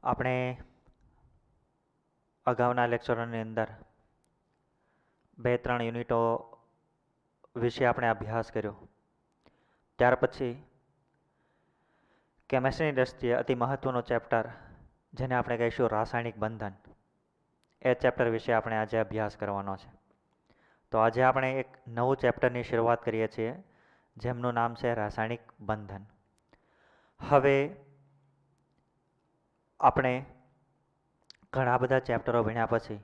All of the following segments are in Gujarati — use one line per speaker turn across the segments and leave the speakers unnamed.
આપણે અગાઉના લેક્ચરોની અંદર 2-3 યુનિટો વિશે આપણે અભ્યાસ કર્યો. ત્યાર પછી કેમેસ્ટ્રીની દ્રષ્ટિએ અતિ મહત્વનો ચેપ્ટર જેને આપણે કહીશું રાસાયણિક બંધન, એ ચેપ્ટર વિશે આપણે આજે અભ્યાસ કરવાનો છે. તો આજે આપણે એક નવું ચેપ્ટરની શરૂઆત કરીએ છીએ જેમનું નામ છે રાસાયણિક બંધન. હવે આપણે ઘણા બધા ચેપ્ટરો ભણ્યા પછી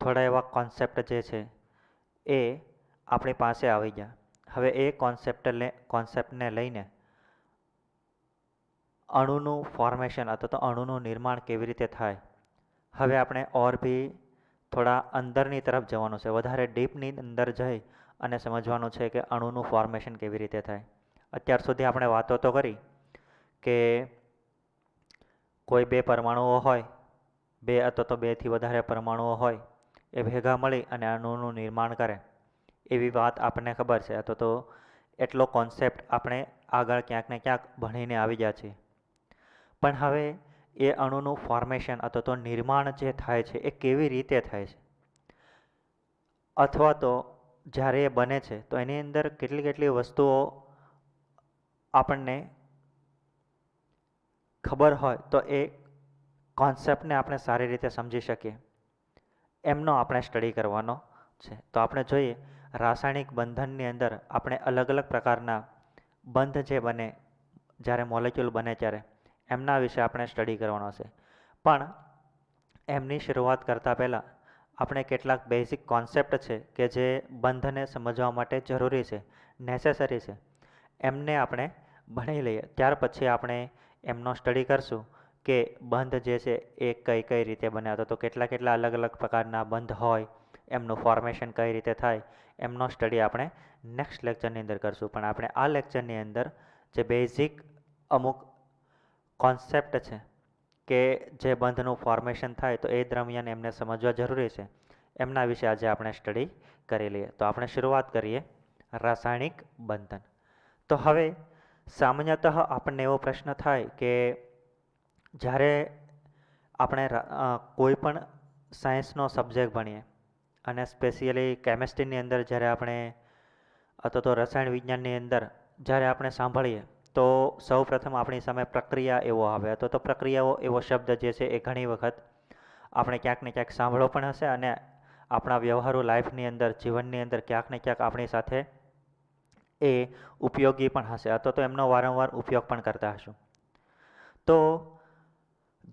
થોડા એવા કોન્સેપ્ટ જે છે એ આપણી પાસે આવી ગયા. હવે એ કોન્સેપ્ટને લઈને અણુનું ફોર્મેશન અથવા તો અણુનું નિર્માણ કેવી રીતે થાય, હવે આપણે ઓર બી થોડા અંદરની તરફ જવાનું છે, વધારે ડીપની અંદર જઈ અને સમજવાનું છે કે અણુનું ફોર્મેશન કેવી રીતે થાય. અત્યાર સુધી આપણે વાતો તો કરી કે કોઈ બે પરમાણુઓ હોય, બે અથવા તો બેથી વધારે પરમાણુઓ હોય, એ ભેગા મળી અને અણુનું નિર્માણ કરે એવી વાત આપણને ખબર છે, અથવા તો એટલો કોન્સેપ્ટ આપણે આગળ ક્યાંક ને ક્યાંક ભણીને આવી ગયા છીએ. પણ હવે એ અણુનું ફોર્મેશન અથવા તો નિર્માણ જે થાય છે એ કેવી રીતે થાય છે, અથવા તો જ્યારે એ બને છે તો એની અંદર કેટલી કેટલી વસ્તુઓ આપણને ખબર હોય તો એ કોન્સેપ્ટને આપણે સારી રીતે સમજી શકીએ એમનો આપણે સ્ટડી કરવાનો છે. તો આપણે જોઈએ રાસાયણિક બંધનની અંદર આપણે અલગ અલગ પ્રકારના બંધ જે બને જ્યારે મોલેક્યુલ બને ત્યારે એમના વિશે આપણે સ્ટડી કરવાનો છે. પણ એમની શરૂઆત કરતાં પહેલાં આપણે કેટલાક બેઝિક કોન્સેપ્ટ છે કે જે બંધને સમજવા માટે જરૂરી છે, નેસેસરી છે, એમને આપણે ભણી લઈએ. ત્યાર પછી આપણે એમનો સ્ટડી કરશું કે બંધ જે છે એ કઈ કઈ રીતે બને, અથવા તો કેટલા કેટલા અલગ અલગ પ્રકારના બંધ હોય, એમનું ફોર્મેશન કઈ રીતે થાય, એમનો સ્ટડી આપણે નેક્સ્ટ લેક્ચરની અંદર કરશું. પણ આપણે આ લેક્ચરની અંદર જે બેઝિક અમુક કોન્સેપ્ટ છે કે જે બંધનું ફોર્મેશન થાય તો એ દરમિયાન એમને સમજવા જરૂરી છે, એમના વિશે આજે આપણે સ્ટડી કરી લઈએ. તો આપણે શરૂઆત કરીએ રાસાયણિક બંધન. તો હવે સામાન્યતઃ આપણને એવો પ્રશ્ન થાય કે જ્યારે આપણે કોઈ પણ સાયન્સનો સબ્જેક્ટ ભણીએ અને સ્પેશિયલી કેમેસ્ટ્રીની અંદર જ્યારે આપણે અથવા તો રસાયણ વિજ્ઞાનની અંદર જ્યારે આપણે સાંભળીએ તો સૌ પ્રથમ આપણી સામે પ્રક્રિયા એવો આવે, અથવા તો પ્રક્રિયાઓ એવો શબ્દ જે છે એ ઘણી વખત આપણે ક્યાંક ને ક્યાંક સાંભળ્યો પણ હશે અને આપણા વ્યવહારુ લાઈફની અંદર, જીવનની અંદર ક્યાંક ને ક્યાંક આપણી સાથે એ ઉપયોગી પણ હશે, અથવા તો એમનો વારંવાર ઉપયોગ પણ કરતા હશું. તો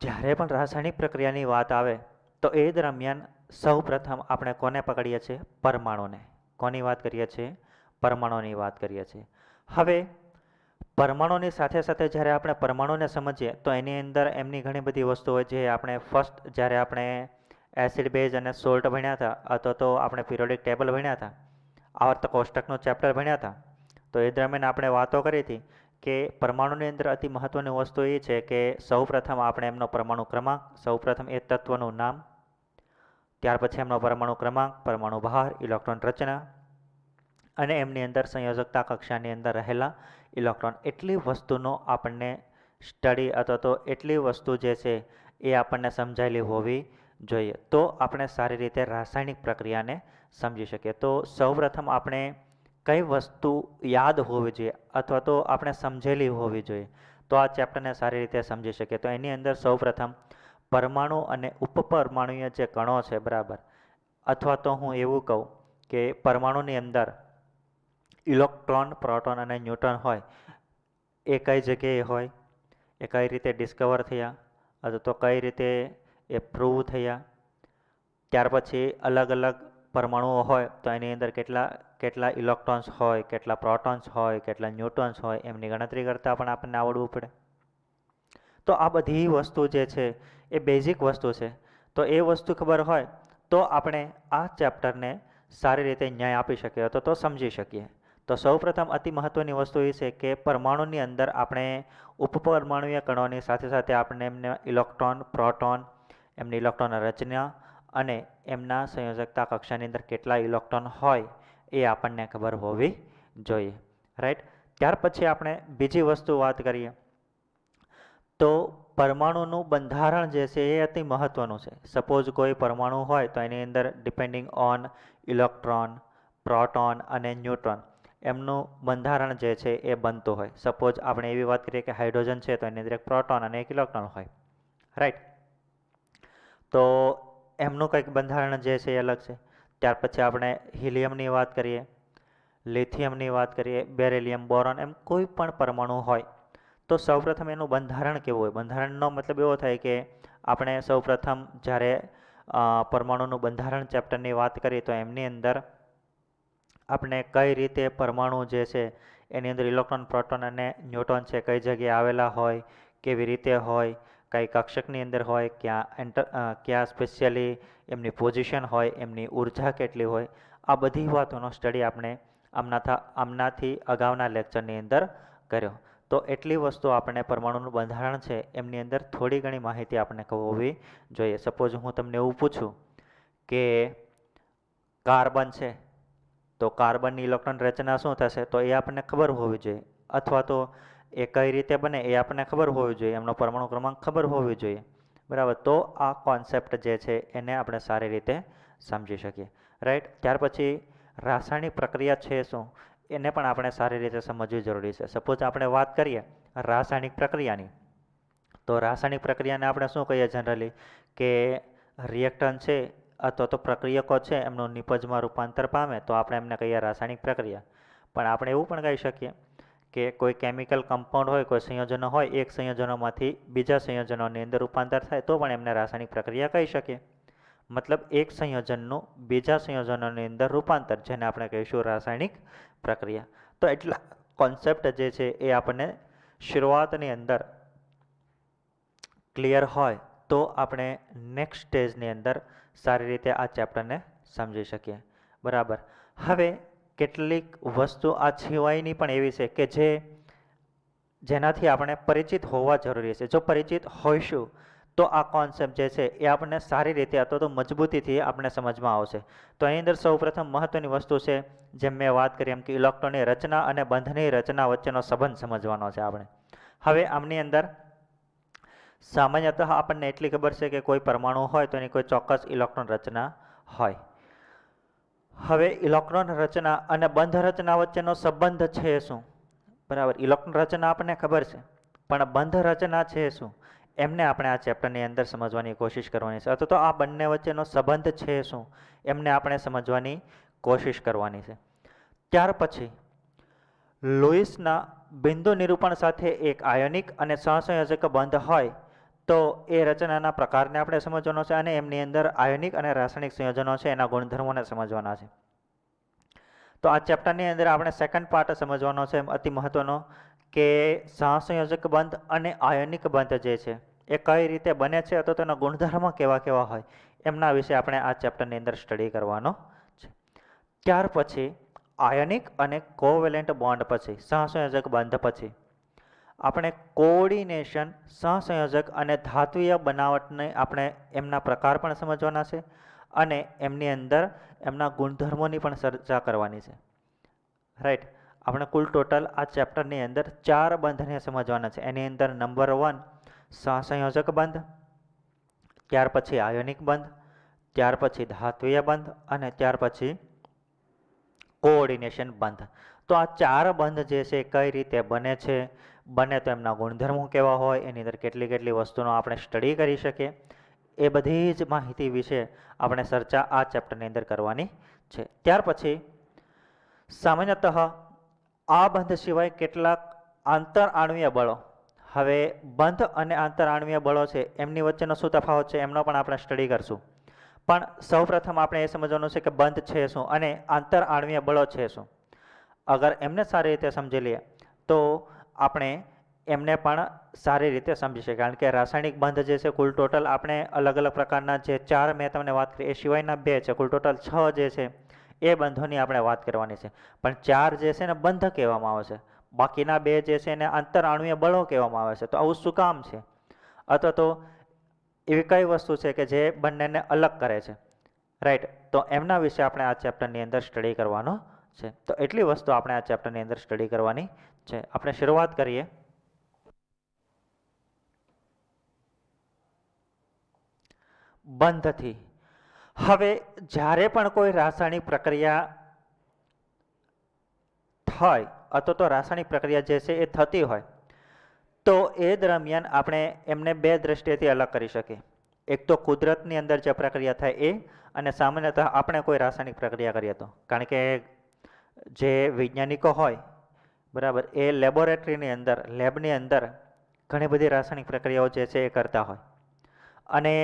જ્યારે પણ રાસાયણિક પ્રક્રિયાની વાત આવે તો એ દરમિયાન સૌ પ્રથમ આપણે કોને પકડીએ છીએ? પરમાણુને. કોની વાત કરીએ છીએ? પરમાણુની વાત કરીએ છીએ. હવે પરમાણુની સાથે સાથે જ્યારે આપણે પરમાણુને સમજીએ તો એની અંદર એમની ઘણી બધી વસ્તુઓ હોય જે આપણે ફર્સ્ટ જ્યારે આપણે એસિડ બેઝ અને સોલ્ટ ભણ્યા હતા, અથવા તો આપણે પિરિયોડિક ટેબલ ભણ્યા હતા, આવર્ત કોષ્ટકનું ચેપ્ટર ભણ્યા હતા, તો એ દરમિયાન આપણે વાતો કરી હતી કે પરમાણુની અંદર અતિ મહત્વની વસ્તુ એ છે કે સૌપ્રથમ આપણે એમનો પરમાણુ ક્રમાંક, સૌપ્રથમ એ તત્વનું નામ, ત્યાર પછી એમનો પરમાણુ ક્રમાંક, પરમાણુ ભાર, ઇલેક્ટ્રોન રચના અને એમની અંદર સંયોજકતા કક્ષાની અંદર રહેલા ઇલેક્ટ્રોન, એટલી વસ્તુનો આપણને સ્ટડી અથવા તો એટલી વસ્તુ જે છે એ આપણને સમજાયેલી હોવી જોઈએ, તો આપણે સારી રીતે રાસાયણિક પ્રક્રિયાને સમજી શકીએ. તો સૌપ્રથમ આપણે કઈ વસ્તુ યાદ હોવી જોઈએ અથવા તો આપણે સમજેલી હોવી જોઈએ તો આ ચેપ્ટરને સારી રીતે સમજી શકીએ. તો એની અંદર સૌપ્રથમ પરમાણુ અને ઉપપરમાણુય જે કણો છે, બરાબર, અથવા તો હું એવું કહું કે પરમાણુની અંદર ઇલેક્ટ્રોન, પ્રોટોન અને ન્યુટ્રોન હોય, એ કઈ જગ્યાએ હોય, એ કઈ રીતે ડિસ્કવર થયા અથવા તો કઈ રીતે એ પ્રૂવ થયા, ત્યાર પછી અલગ અલગ પરમાણુઓ હોય તો એની અંદર કેટલા ઇલેક્ટ્રોન્સ હોય, કેટલા પ્રોટોન્સ હોય, કેટલા ન્યુટ્રોન્સ હોય, એમની ગણતરી કરતાં પણ આપણને આવડવું પડે. તો આ બધી વસ્તુ જે છે એ બેઝિક વસ્તુ છે. તો એ વસ્તુ ખબર હોય તો આપણે આ ચેપ્ટરને સારી રીતે ન્યાય આપી શકીએ અથવા તો સમજી શકીએ. તો સૌપ્રથમ અતિ મહત્વની વસ્તુ એ છે કે પરમાણુની અંદર આપણે ઉપપરમાણુય કણોની સાથે સાથે આપણે એમને ઇલેક્ટ્રોન, પ્રોટોન, એમની ઇલેક્ટ્રોન રચના અને એમના સંયોજકતા કક્ષાની અંદર કેટલા ઇલેક્ટ્રોન હોય એ આપણને ખબર હોવી જોઈએ, રાઈટ. ત્યાર પછી આપણે બીજી વસ્તુ વાત કરીએ તો પરમાણુનું બંધારણ જે છે એ અતિ મહત્વનું છે. સપોઝ કોઈ પરમાણુ હોય તો એની અંદર ડિપેન્ડિંગ ઓન ઇલેક્ટ્રોન, પ્રોટોન અને ન્યુટ્રોન એમનું બંધારણ જે છે એ બનતું હોય. સપોઝ આપણે એવી વાત કરીએ કે હાઇડ્રોજન છે તો એની અંદર એક પ્રોટોન અને એક ઇલેક્ટ્રોન હોય, રાઈટ. તો એમનું કંઈક બંધારણ જે છે એ અલગ છે. ત્યાર પછી આપણે હિલિયમની વાત કરીએ, લિથિયમની વાત કરીએ, બેરિલિયમ, બોરોન, એમ કોઈ પણ પરમાણુ હોય તો સૌપ્રથમ એનું બંધારણ કેવું હોય. બંધારણનો મતલબ એવો થાય કે આપણે સૌપ્રથમ જ્યારે પરમાણુનું બંધારણ ચેપ્ટરની વાત કરીએ તો એમની અંદર આપણે કઈ રીતે પરમાણુ જે છે એની અંદર ઇલેક્ટ્રોન, પ્રોટોન અને ન્યુટ્રોન છે કઈ જગ્યાએ આવેલા હોય, કેવી રીતે હોય, કઈ કક્ષકની અંદર હોય, ક્યાં સ્પેશિયલી એમની પોઝિશન હોય, એમની ઉર્જા કેટલી હોય, આ બધી વાતોનો સ્ટડી આપણે આમનાથી અગાઉના લેક્ચરની અંદર કર્યો. તો એટલી વસ્તુ આપણે પરમાણુનું બંધારણ છે એમની અંદર થોડી ઘણી માહિતી આપણને હોવી જોઈએ. સપોઝ હું તમને એવું પૂછું કે કાર્બન છે તો કાર્બનની ઇલેક્ટ્રોન રચના શું થશે તો એ આપણને ખબર હોવી જોઈએ, અથવા તો એ કઈ રીતે બને એ આપણને ખબર હોવી જોઈએ, એમનો પરમાણુ ક્રમાંક ખબર હોવી જોઈએ, બરાબર. તો આ કોન્સેપ્ટ જે છે એને આપણે સારી રીતે સમજી શકીએ, રાઈટ. ત્યાર પછી રાસાયણિક પ્રક્રિયા છે શું એને પણ આપણે સારી રીતે સમજવી જરૂરી છે. સપોઝ આપણે વાત કરીએ રાસાયણિક પ્રક્રિયાની તો રાસાયણિક પ્રક્રિયાને આપણે શું કહીએ જનરલી કે રિએક્ટન્ટ છે અથવા તો પ્રક્રિયકો છે એમનું નિપજમાં રૂપાંતર પામે તો આપણે એમને કહીએ રાસાયણિક પ્રક્રિયા. પણ આપણે એવું પણ કહી શકીએ કે કોઈ કેમિકલ કમ્પાઉન્ડ હોય, કોઈ સંયોજનો હોય, એક સંયોજનોમાંથી બીજા સંયોજનોની અંદર રૂપાંતર થાય તો પણ એમને રાસાયણિક પ્રક્રિયા કહી શકીએ. મતલબ એક સંયોજનનું બીજા સંયોજનોની અંદર રૂપાંતર, જેને આપણે કહીશું રાસાયણિક પ્રક્રિયા. તો એટલા કોન્સેપ્ટ જે છે એ આપણને શરૂઆતની અંદર ક્લિયર હોય તો આપણે નેક્સ્ટ સ્ટેજની અંદર સારી રીતે આ ચેપ્ટરને સમજી શકીએ, બરાબર. હવે કેટલીક વસ્તુ આ સિવાયની પણ એવી છે કે જેનાથી આપણે પરિચિત હોવા જરૂરી છે. જો પરિચિત હોઈશું તો આ કોન્સેપ્ટ જે છે એ આપણને સારી રીતે અથવા તો મજબૂતીથી આપણે સમજમાં આવશે. તો એની અંદર સૌપ્રથમ મહત્વની વસ્તુ છે, જેમ મેં વાત કરી એમ કે ઇલેક્ટ્રોનની રચના અને બંધની રચના વચ્ચેનો સંબંધ સમજવાનો છે આપણે. હવે આમની અંદર સામાન્યતઃ આપણને એટલી ખબર છે કે કોઈ પરમાણુ હોય તો એની કોઈ ચોક્કસ ઇલેક્ટ્રોન રચના હોય. હવે ઇલેક્ટ્રોન રચના અને બંધ રચના વચ્ચેનો સંબંધ છે શું, બરાબર. ઇલેક્ટ્રોન રચના આપણને ખબર છે પણ બંધ રચના છે શું એમને આપણે આ ચેપ્ટરની અંદર સમજવાની કોશિશ કરવાની છે, અથવા તો આ બંને વચ્ચેનો સંબંધ છે શું એમને આપણે સમજવાની કોશિશ કરવાની છે. ત્યાર પછી લુઈસના બિંદુ નિરૂપણ સાથે એક આયનિક અને સહસંયોજક બંધ હોય તો એ રચનાના પ્રકારને આપણે સમજવાનો છે અને એમની અંદર આયનિક અને રાસાયણિક સંયોજનો છે એના ગુણધર્મોને સમજવાના છે. તો આ ચેપ્ટરની અંદર આપણે સેકન્ડ પાર્ટ સમજવાનો છે અતિ મહત્વનો, કે સહસંયોજક બંધ અને આયનિક બંધ જે છે એ કઈ રીતે બને છે અથવા તેના ગુણધર્મ કેવા કેવા હોય એમના વિશે આપણે આ ચેપ્ટરની અંદર સ્ટડી કરવાનો છે. ત્યાર પછી આયનિક અને કોવેલેન્ટ બોન્ડ પછી સહસંયોજક બંધ પછી આપણે કોઓર્ડિનેશન, સહસંયોજક અને ધાત્વીય બનાવટને આપણે એમના પ્રકાર પણ સમજવાના છે અને એમની અંદર એમના ગુણધર્મોની પણ ચર્ચા કરવાની છે, રાઈટ. આપણે કુલ ટોટલ આ ચેપ્ટરની અંદર 4 બંધને સમજવાના છે. એની અંદર નંબર 1 સહસંયોજક બંધ, ત્યાર પછી આયોનિક બંધ, ત્યાર પછી ધાત્વીય બંધ અને ત્યાર પછી કોઓર્ડિનેશન બંધ. તો આ 4 બંધ જે છે કઈ રીતે બને છે, બને તો એમના ગુણધર્મો કેવા હોય, એની અંદર કેટલી કેટલી વસ્તુનો આપણે સ્ટડી કરી શકીએ, એ બધી જ માહિતી વિશે આપણે ચર્ચા આ ચેપ્ટરની અંદર કરવાની છે. ત્યાર પછી સામાન્યતઃ આ બંધ સિવાય કેટલાક આંતર આણ્વીય બળો, હવે બંધ અને આંતર આણ્વીય બળો છે એમની વચ્ચેનો શું તફાવત છે એમનો પણ આપણે સ્ટડી કરશું. પણ સૌપ્રથમ આપણે એ સમજવાનું છે કે બંધ છે શું અને આંતર આણ્વીય બળો છે શું. અગર એમને સારી રીતે સમજી લઈએ તો આપણે એમને પણ સારી રીતે સમજી શકીએ. કારણ કે રાસાયણિક બંધ જે છે કુલ ટોટલ આપણે અલગ અલગ પ્રકારના જે 4 મેં તમને વાત કરી એ સિવાયના 2 છે, કુલ ટોટલ 6 જે છે એ બંધોની આપણે વાત કરવાની છે. પણ 4 જે છે ને બંધ કહેવામાં આવે છે, બાકીના 2 જે છે એને આંતર આણ્વીય બળો કહેવામાં આવે છે. તો આવું શું કામ છે, અથવા તો એવી કઈ વસ્તુ છે કે જે બંનેને અલગ કરે છે, રાઈટ. તો એમના વિશે આપણે આ ચેપ્ટરની અંદર સ્ટડી કરવાનો છે. તો એટલી વસ્તુ આપણે આ ચેપ્ટરની અંદર સ્ટડી કરવાની છે. આપણે શરૂઆત કરીએ બંધથી. હવે જ્યારે પણ કોઈ રાસાયણિક પ્રક્રિયા થાય અથવા તો રાસાયણિક પ્રક્રિયા જે છે એ થતી હોય તો એ દરમિયાન આપણે એમને બે દ્રષ્ટિએથી અલગ કરી શકીએ. એક તો કુદરતની અંદર જે પ્રક્રિયા થાય એ, અને સામાન્યતઃ આપણે કોઈ રાસાયણિક પ્રક્રિયા કરીએ તો. કારણ કે જે વૈજ્ઞાનિકો હોય બરાબર, એ લેબોરેટરીની અંદર લેબની અંદર ઘણી બધી રાસાયણિક પ્રક્રિયાઓ જે છે એ કરતા હોય. અને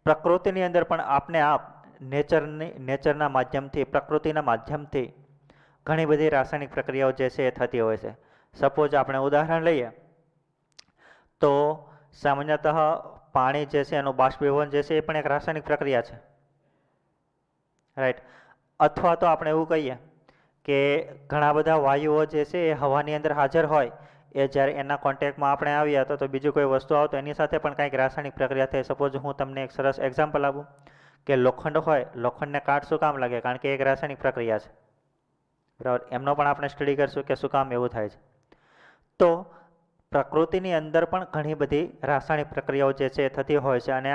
પ્રકૃતિની અંદર પણ આપને આપ નેચરના માધ્યમથી, પ્રકૃતિના માધ્યમથી ઘણી બધી રાસાયણિક પ્રક્રિયાઓ જે છે એ થતી હોય છે. સપોઝ આપણે ઉદાહરણ લઈએ તો સામાન્યતઃ પાણી જે છે એનું બાષ્પીભવન જે છે એ પણ એક રાસાયણિક પ્રક્રિયા છે, રાઈટ. અથવા તો આપણે એવું કહીએ કે ઘણા બધા વાયુઓ જે છે એ હવાની અંદર હાજર હોય, એ જ્યારે એના કોન્ટેક્ટમાં આપણે આવ્યા તો બીજી કોઈ વસ્તુ આવતો એની સાથે પણ કંઈક રાસાયણિક પ્રક્રિયા થાય. સપોઝ હું તમને એક સરસ એક્ઝામ્પલ આપું કે લોખંડ હોય, લોખંડને કાટ શું કામ લાગે? કારણ કે એક રાસાયણિક પ્રક્રિયા છે, બરાબર. એમનો પણ આપણે સ્ટડી કરીશું કે શું કામ એવું થાય છે. તો પ્રકૃતિની અંદર પણ ઘણી બધી રાસાયણિક પ્રક્રિયાઓ જે છે એ થતી હોય છે, અને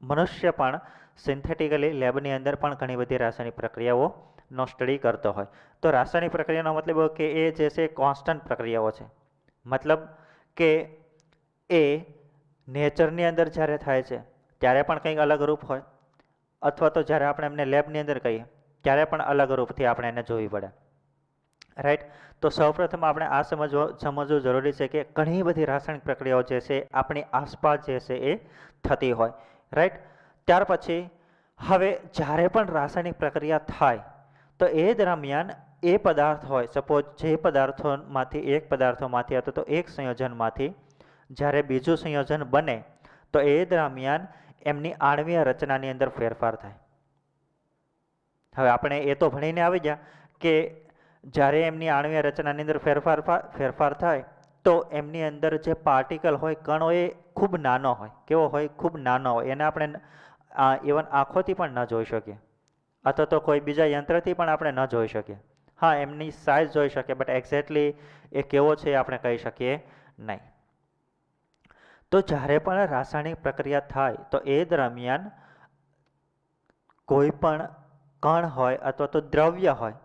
મનુષ્ય પણ સિન્થેટિકલી લેબની અંદર પણ ઘણી બધી રાસાયણિક પ્રક્રિયાઓનો સ્ટડી કરતો હોય. તો રાસાયણિક પ્રક્રિયાનો મતલબ કે એ જે છે કોન્સ્ટન્ટ પ્રક્રિયાઓ છે. મતલબ કે એ નેચરની અંદર જ્યારે થાય છે ત્યારે પણ કંઈક અલગ રૂપ હોય, અથવા તો જ્યારે આપણે એમને લેબની અંદર કહીએ ત્યારે પણ અલગ રૂપથી આપણે એને જોવી પડે, રાઈટ. તો સૌપ્રથમ આપણે આ સમજવું જરૂરી છે કે ઘણી બધી રાસાયણિક પ્રક્રિયાઓ જે છે આપણી આસપાસ જે છે એ થતી હોય, રાઈટ. ત્યાર પછી હવે જ્યારે પણ રાસાયણિક પ્રક્રિયા થાય તો એ દરમિયાન એ પદાર્થ હોય, સપોઝ જે પદાર્થોમાંથી એક પદાર્થોમાંથી અથવા તો એક સંયોજનમાંથી જ્યારે બીજું સંયોજન બને તો એ દરમિયાન એમની આણ્વીય રચનાની અંદર ફેરફાર થાય. હવે આપણે એ તો ભણીને આવી ગયા કે જ્યારે એમની આણ્વીય રચનાની અંદર ફેરફાર થાય તો એમની અંદર જે પાર્ટિકલ હોય, કણ હોય, એ ખૂબ નાનો હોય. કેવો હોય? ખૂબ નાનો હોય. એને આપણે ઇવન આંખોથી પણ ન જોઈ શકીએ, અથવા તો કોઈ બીજા યંત્રથી પણ આપણે ન જોઈ શકીએ. હા, એમની સાઇઝ જોઈ શકીએ, બટ એક્ઝેક્ટલી એ કેવો છે એ આપણે કહી શકીએ નહીં. તો જ્યારે પણ રાસાયણિક પ્રક્રિયા થાય તો એ દરમિયાન કોઈ પણ કણ હોય અથવા તો દ્રવ્ય હોય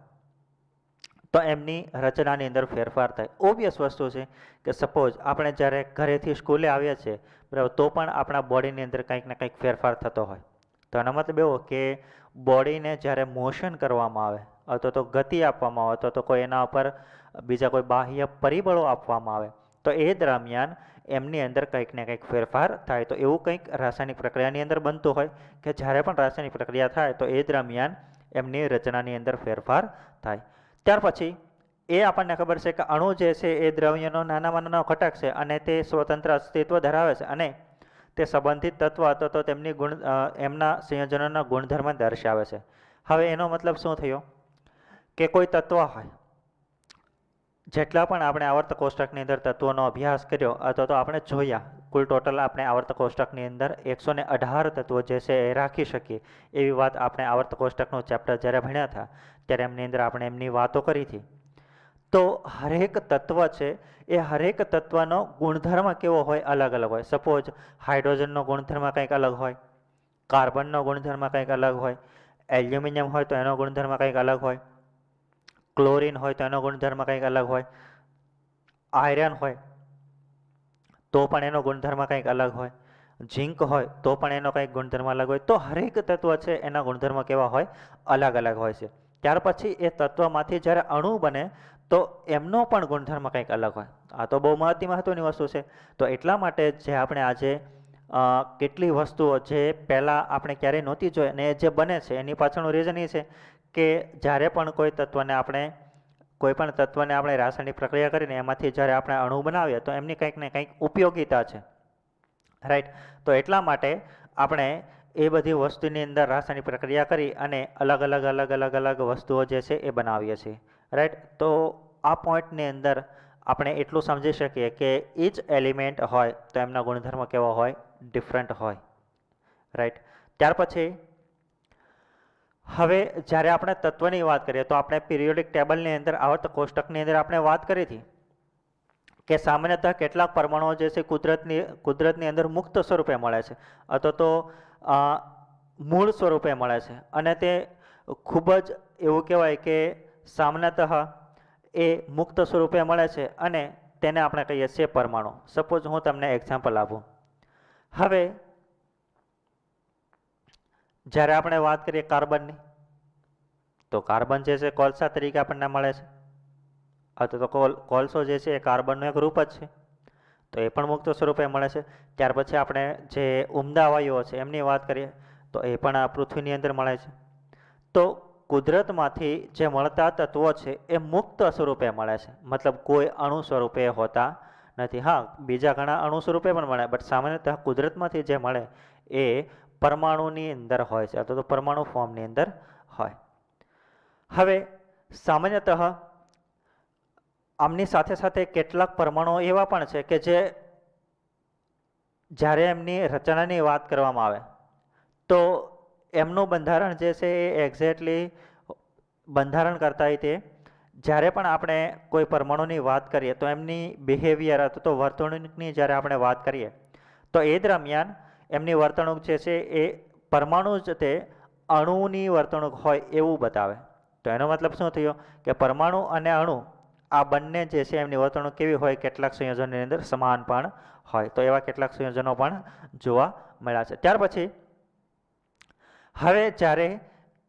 તો એમની રચનાની અંદર ફેરફાર થાય. ઓબ્વિયસ વસ્તુ છે કે સપોઝ આપણે જ્યારે ઘરેથી સ્કૂલે આવ્યા છીએ, બરાબર, તો પણ આપણા બોડીની અંદર કંઈક ને કંઈક ફેરફાર થતો હોય. તો એનો મતલબ એવો કે બોડીને જ્યારે મોશન કરવામાં આવે અથવા તો ગતિ આપવામાં આવે અથવા તો કોઈ એના ઉપર બીજા કોઈ બાહ્ય પરિબળો આપવામાં આવે તો એ દરમિયાન એમની અંદર કંઈક ને કંઈક ફેરફાર થાય. તો એવું કંઈક રાસાયણિક પ્રક્રિયાની અંદર બનતું હોય કે જ્યારે પણ રાસાયણિક પ્રક્રિયા થાય તો એ દરમિયાન એમની રચનાની અંદર ફેરફાર થાય. ત્યાર પછી એ આપણને ખબર છે કે અણુ જે છે એ દ્રવ્યનો નાનામાં નાનો ઘટક છે અને તે સ્વતંત્ર અસ્તિત્વ ધરાવે છે, અને તે સંબંધિત તત્વ અથવા તો તેમની એમના સંયોજનોના ગુણધર્મ દર્શાવે છે. હવે એનો મતલબ શું થયો કે કોઈ તત્વ હોય, જેટલા પણ આપણે આવર્ત કોષ્ટકની અંદર તત્વોનો અભ્યાસ કર્યો અથવા તો આપણે જોયા, કુલ ટોટલ આપણે આવર્ત કોષ્ટકની અંદર 118 તત્વો જે છે એ રાખી શકીએ એવી વાત આપણે આવર્ત કોષ્ટકનું ચેપ્ટર જ્યારે ભણ્યા હતા ત્યારે એમની અંદર આપણે એમની વાતો કરી હતી. તો હરેક તત્વ છે એ હરેક તત્વનો ગુણધર્મ કેવો હોય? અલગ અલગ હોય. સપોઝ હાઇડ્રોજનનો ગુણધર્મ કંઈક અલગ હોય, કાર્બનનો ગુણધર્મ કંઈક અલગ હોય, એલ્યુમિનિયમ હોય તો એનો ગુણધર્મ કંઈક અલગ હોય, ક્લોરીન હોય તો એનો ગુણધર્મ કંઈક અલગ હોય, આયરન હોય તો પણ એનો ગુણધર્મ કંઈક અલગ હોય, ઝીંક હોય તો પણ એનો કંઈક ગુણધર્મ અલગ હોય. તો હરેક તત્વ છે એના ગુણધર્મ કેવા હોય? અલગ અલગ હોય છે. ત્યાર પછી એ તત્વમાંથી જ્યારે અણુ બને તો એમનો પણ ગુણધર્મ કંઈક અલગ હોય. આ તો બહુ મહત્વની વસ્તુ છે. તો એટલા માટે જે આપણે આજે કેટલી વસ્તુઓ જે પહેલાં આપણે ક્યારેય નહોતી જોઈ અને જે બને છે એની પાછળનું રીઝન એ છે કે જ્યારે પણ કોઈ પણ તત્વને આપણે રાસાયણિક પ્રક્રિયા કરીને એમાંથી જ્યારે આપણે અણુ બનાવીએ તો એમની કંઈક ને કંઈક ઉપયોગિતા છે, રાઈટ. તો એટલા માટે આપણે એ બધી વસ્તુની અંદર રાસાયણિક પ્રક્રિયા કરી અને અલગ અલગ વસ્તુઓ જે છે એ બનાવીએ છીએ, રાઈટ. તો આ પોઈન્ટની અંદર આપણે એટલું સમજી શકીએ કે ઈચ એલિમેન્ટ હોય તો એમના ગુણધર્મ કેવા હોય? ડિફરન્ટ હોય, રાઈટ. ત્યાર પછી હવે જ્યારે આપણે તત્વની વાત કરીએ તો આપણે પિરિયોડિક ટેબલની અંદર આવર્ત કોષ્ટકની અંદર આપણે વાત કરી હતી કે સામાન્યતઃ કેટલાક પરમાણુઓ જે છે કુદરતની અંદર મુક્ત સ્વરૂપે મળે છે અથવા તો મૂળ સ્વરૂપે મળે છે અને તે ખૂબ જ એવું કહેવાય કે સામાન્યતઃ એ મુક્ત સ્વરૂપે મળે છે અને તેને આપણે કહીએ છીએ પરમાણુ. સપોઝ હું તમને એક્ઝામ્પલ આપું. હવે જ્યારે આપણે વાત કરીએ કાર્બનની, તો કાર્બન જે છે કોલસા તરીકે આપણને મળે છે અથવા તો કોલસો જે છે એ કાર્બનનું એક રૂપ જ છે, તો એ પણ મુક્ત સ્વરૂપે મળે છે. ત્યાર પછી આપણે જે ઉમદા વાયુઓ છે એમની વાત કરીએ તો એ પણ આ પૃથ્વીની અંદર મળે છે. તો કુદરતમાંથી જે મળતા તત્વો છે એ મુક્ત સ્વરૂપે મળે છે, મતલબ કોઈ અણુ સ્વરૂપે હોતા નથી. હા, બીજા ઘણા અણુ સ્વરૂપે પણ મળે, બટ સામાન્યતઃ કુદરતમાંથી જે મળે એ પરમાણુની અંદર હોય છે અથવા તો પરમાણુ ફોર્મની અંદર હોય. હવે સામાન્યતઃ આમની સાથે સાથે કેટલાક પરમાણુઓ એવા પણ છે કે જે જ્યારે એમની રચનાની વાત કરવામાં આવે તો એમનું બંધારણ જે છે એ એક્ઝેક્ટલી બંધારણ કરતા તે જ્યારે પણ આપણે કોઈ પરમાણુની વાત કરીએ તો એમની બિહેવિયર અથવા તો વર્તણૂકની જ્યારે આપણે વાત કરીએ તો એ દરમિયાન એમની વર્તણૂક જે છે એ પરમાણુ જ તે અણુની વર્તણૂક હોય એવું બતાવે. તો એનો મતલબ શું થયો કે પરમાણુ અને અણુ આ બંને જે છે એમની વર્તણૂક કેવી હોય, કેટલાક સંયોજનની અંદર સમાન પણ હોય. તો એવા કેટલાક સંયોજનો પણ જોવા મળ્યા છે. ત્યાર પછી હવે જ્યારે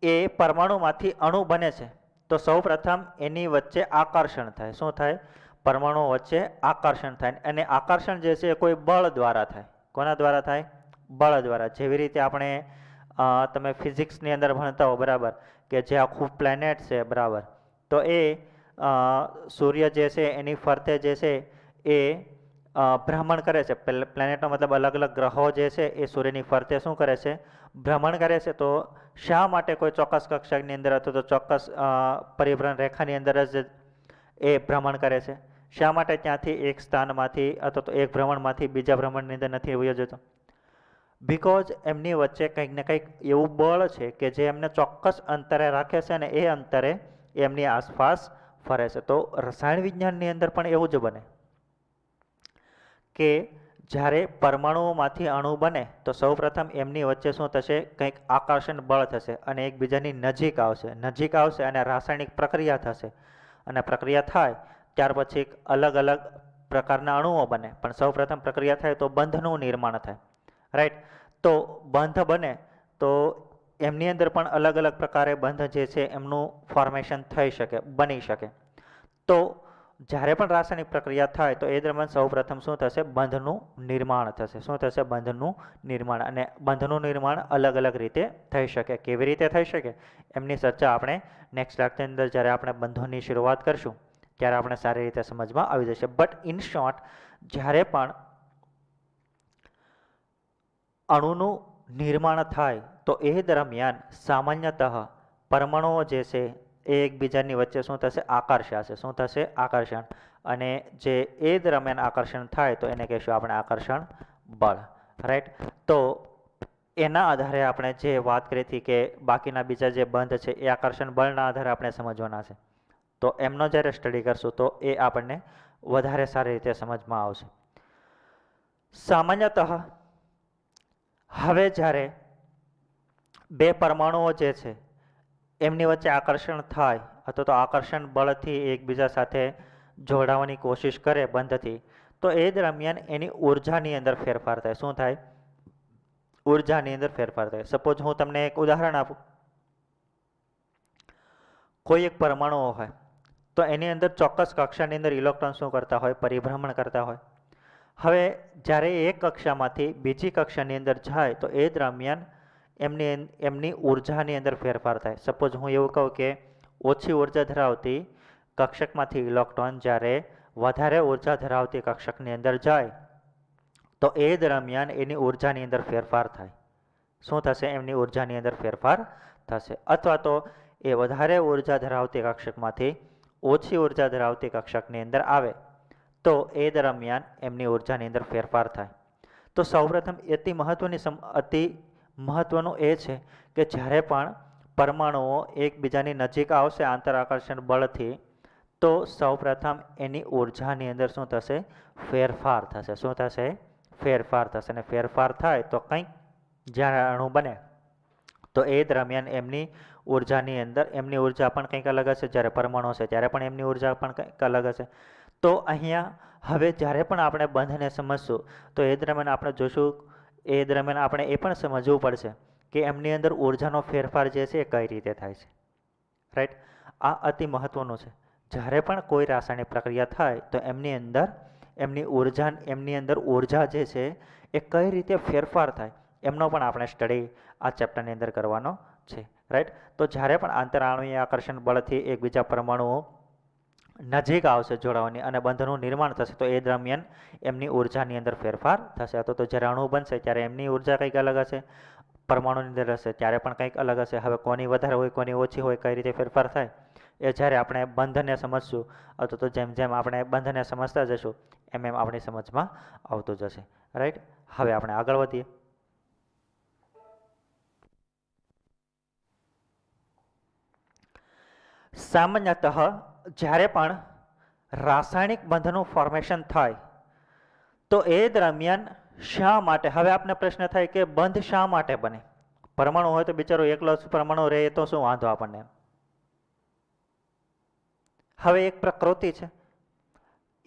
એ પરમાણુમાંથી અણુ બને છે તો સૌ પ્રથમ એની વચ્ચે આકર્ષણ થાય. શું થાય? પરમાણુ વચ્ચે આકર્ષણ થાય અને આકર્ષણ જે છે એ કોઈ બળ દ્વારા થાય. કોના દ્વારા થાય? બળ દ્વારા. જેવી રીતે આપણે તમે ફિઝિક્સની અંદર ભણતા હો, બરાબર, કે જે આખું પ્લેનેટ છે, બરાબર, તો એ સૂર્ય જે છે એની ફરતે જે છે એ ભ્રમણ કરે છે. પ્લેનેટનો મતલબ અલગ અલગ ગ્રહો જે છે એ સૂર્યની ફરતે શું કરે છે? ભ્રમણ કરે છે. તો શા માટે કોઈ ચોક્કસ કક્ષકની અંદર અથવા તો ચોક્કસ પરિભ્રમણ રેખાની અંદર જ એ ભ્રમણ કરે છે? શા માટે ત્યાંથી એક સ્થાનમાંથી અથવા તો એક ભ્રમણમાંથી બીજા ભ્રમણની અંદર નથી વયો જતો? બિકોઝ એમની વચ્ચે કંઈક ને કંઈક એવું બળ છે કે જે એમને ચોક્કસ અંતરે રાખે છે અને એ અંતરે એમની આસપાસ ફરે છે. તો રસાયણ વિજ્ઞાનની અંદર પણ એવું જ બને કે જ્યારે પરમાણુઓમાંથી અણુ બને તો સૌપ્રથમ એમની વચ્ચે શું થશે? કંઈક આકર્ષણ બળ થશે અને એકબીજાની નજીક આવશે અને રાસાયણિક પ્રક્રિયા થશે અને પ્રક્રિયા થાય ત્યાર પછી અલગ અલગ પ્રકારના અણુઓ બને. પણ સૌપ્રથમ પ્રક્રિયા થાય તો બંધનું નિર્માણ થાય, રાઈટ? તો બંધ બને તો એમની અંદર પણ અલગ અલગ પ્રકારે બંધ જે છે એમનું ફોર્મેશન થઈ શકે, બની શકે. તો જ્યારે પણ રાસાયણિક પ્રક્રિયા થાય તો એ દરમિયાન સૌપ્રથમ શું થશે? બંધનું નિર્માણ થશે. શું થશે? બંધનું નિર્માણ. અને બંધનું નિર્માણ અલગ અલગ રીતે થઈ શકે. કેવી રીતે થઈ શકે એમની ચર્ચા આપણે નેક્સ્ટ લેક્ચરની અંદર જ્યારે આપણે બંધોની શરૂઆત કરશું ત્યારે આપણે સારી રીતે સમજમાં આવી જશે. બટ ઇન શોર્ટ, જ્યારે પણ અણુનું નિર્માણ થાય તો એ દરમિયાન સામાન્યતઃ પરમાણુઓ જે છે એ એકબીજાની વચ્ચે શું થશે? આકર્ષાશે. શું થશે? આકર્ષણ. અને જે એ દરમિયાન આકર્ષણ થાય તો એને કહીશું આપણે આકર્ષણ બળ, રાઈટ? તો એના આધારે આપણે જે વાત કરી હતી કે બાકીના બીજા જે બંધ છે એ આકર્ષણ બળના આધારે આપણે સમજવાના છે. તો એમનો જ્યારે સ્ટડી કરશું તો એ આપણને વધારે સારી રીતે સમજમાં આવશે. સામાન્યતઃ હવે જ્યારે બે પરમાણુઓ જે છે એમની વચ્ચે આકર્ષણ થાય અથવા તો આકર્ષણ બળથી એકબીજા સાથે જોડાવાની કોશિશ કરે બંધથી, તો એ દરમિયાન એની ઉર્જાની અંદર ફેરફાર થાય. શું થાય? ઉર્જાની અંદર ફેરફાર થાય. સપોઝ હું તમને એક ઉદાહરણ આપું. કોઈ એક પરમાણુ હોય તો એની અંદર ચોક્કસ કક્ષાની અંદર ઇલેક્ટ્રોન શું કરતા હોય? પરિભ્રમણ કરતા હોય. હવે જ્યારે એક કક્ષામાંથી બીજી કક્ષાની અંદર જાય તો એ દરમિયાન એમની ઉર્જાની અંદર ફેરફાર થાય. સપોઝ હું એવું કહું કે ઓછી ઉર્જા ધરાવતી કક્ષકમાંથી ઇલેક્ટ્રોન જ્યારે વધારે ઉર્જા ધરાવતી કક્ષકની અંદર જાય તો એ દરમિયાન એની ઉર્જાની અંદર ફેરફાર થાય. શું થશે? એમની ઉર્જાની અંદર ફેરફાર થશે. અથવા તો એ વધારે ઉર્જા ધરાવતી કક્ષકમાંથી ઓછી ઉર્જા ધરાવતી કક્ષકની અંદર આવે તો એ દરમિયાન એમની ઉર્જાની અંદર ફેરફાર થાય. તો સૌપ્રથમ અતિ મહત્વનું એ છે કે જ્યારે પણ પરમાણુઓ એકબીજાની નજીક આવશે આંતર આકર્ષણ બળથી તો સૌપ્રથમ એની ઉર્જાની અંદર શું થશે? ફેરફાર થશે. શું થશે? ફેરફાર થશે. અને ફેરફાર થાય તો કંઈક જ્યારે અણુ બને તો એ દરમિયાન એમની ઉર્જાની અંદર એમની ઉર્જા પણ કંઈક અલગ હશે. જ્યારે પરમાણુ હશે ત્યારે પણ એમની ઉર્જા પણ કંઈક અલગ હશે. તો અહીંયા હવે જ્યારે પણ આપણે બંધને સમજશું તો એ દરમિયાન આપણે જોશું, એ દરમિયાન આપણે એ પણ સમજવું પડશે કે એમની અંદર ઉર્જાનો ફેરફાર જે છે એ કઈ રીતે થાય છે. રાઈટ? આ અતિ મહત્વનું છે. જ્યારે પણ કોઈ રાસાયણિક પ્રક્રિયા થાય તો એમની અંદર ઉર્જા જે છે એ કઈ રીતે ફેરફાર થાય એમનો પણ આપણે સ્ટડી આ ચેપ્ટરની અંદર કરવાનો છે. રાઈટ? તો જ્યારે પણ આંતરાણુય આકર્ષણ બળથી એકબીજા પરમાણુઓ નજીક આવશે જોડાવાની અને બંધનું નિર્માણ થશે તો એ દરમિયાન એમની ઉર્જાની અંદર ફેરફાર થશે. તો જ્યારે અણુ બનશે ત્યારે એમની ઉર્જા કંઈક અલગ હશે, પરમાણુની અંદર હશે ત્યારે પણ કંઈક અલગ હશે. હવે કોની વધારે હોય કોની ઓછી હોય, કઈ રીતે ફેરફાર થાય એ જ્યારે આપણે બંધને સમજશું અથવા તો જેમ જેમ આપણે બંધને સમજતા જશું એમ એમ આપણી સમજમાં આવતું જશે. રાઈટ? હવે આપણે આગળ વધીએ. સામાન્યતઃ જ્યારે પણ રાસાયણિક બંધનું ફોર્મેશન થાય તો એ દરમિયાન શા માટે, હવે આપને પ્રશ્ન થાય કે બંધ શા માટે બને? પરમાણુ હોય તો બિચારો એકલો પરમાણુ રહે તો શું વાંધો આપણને? હવે એક પ્રકૃતિ છે.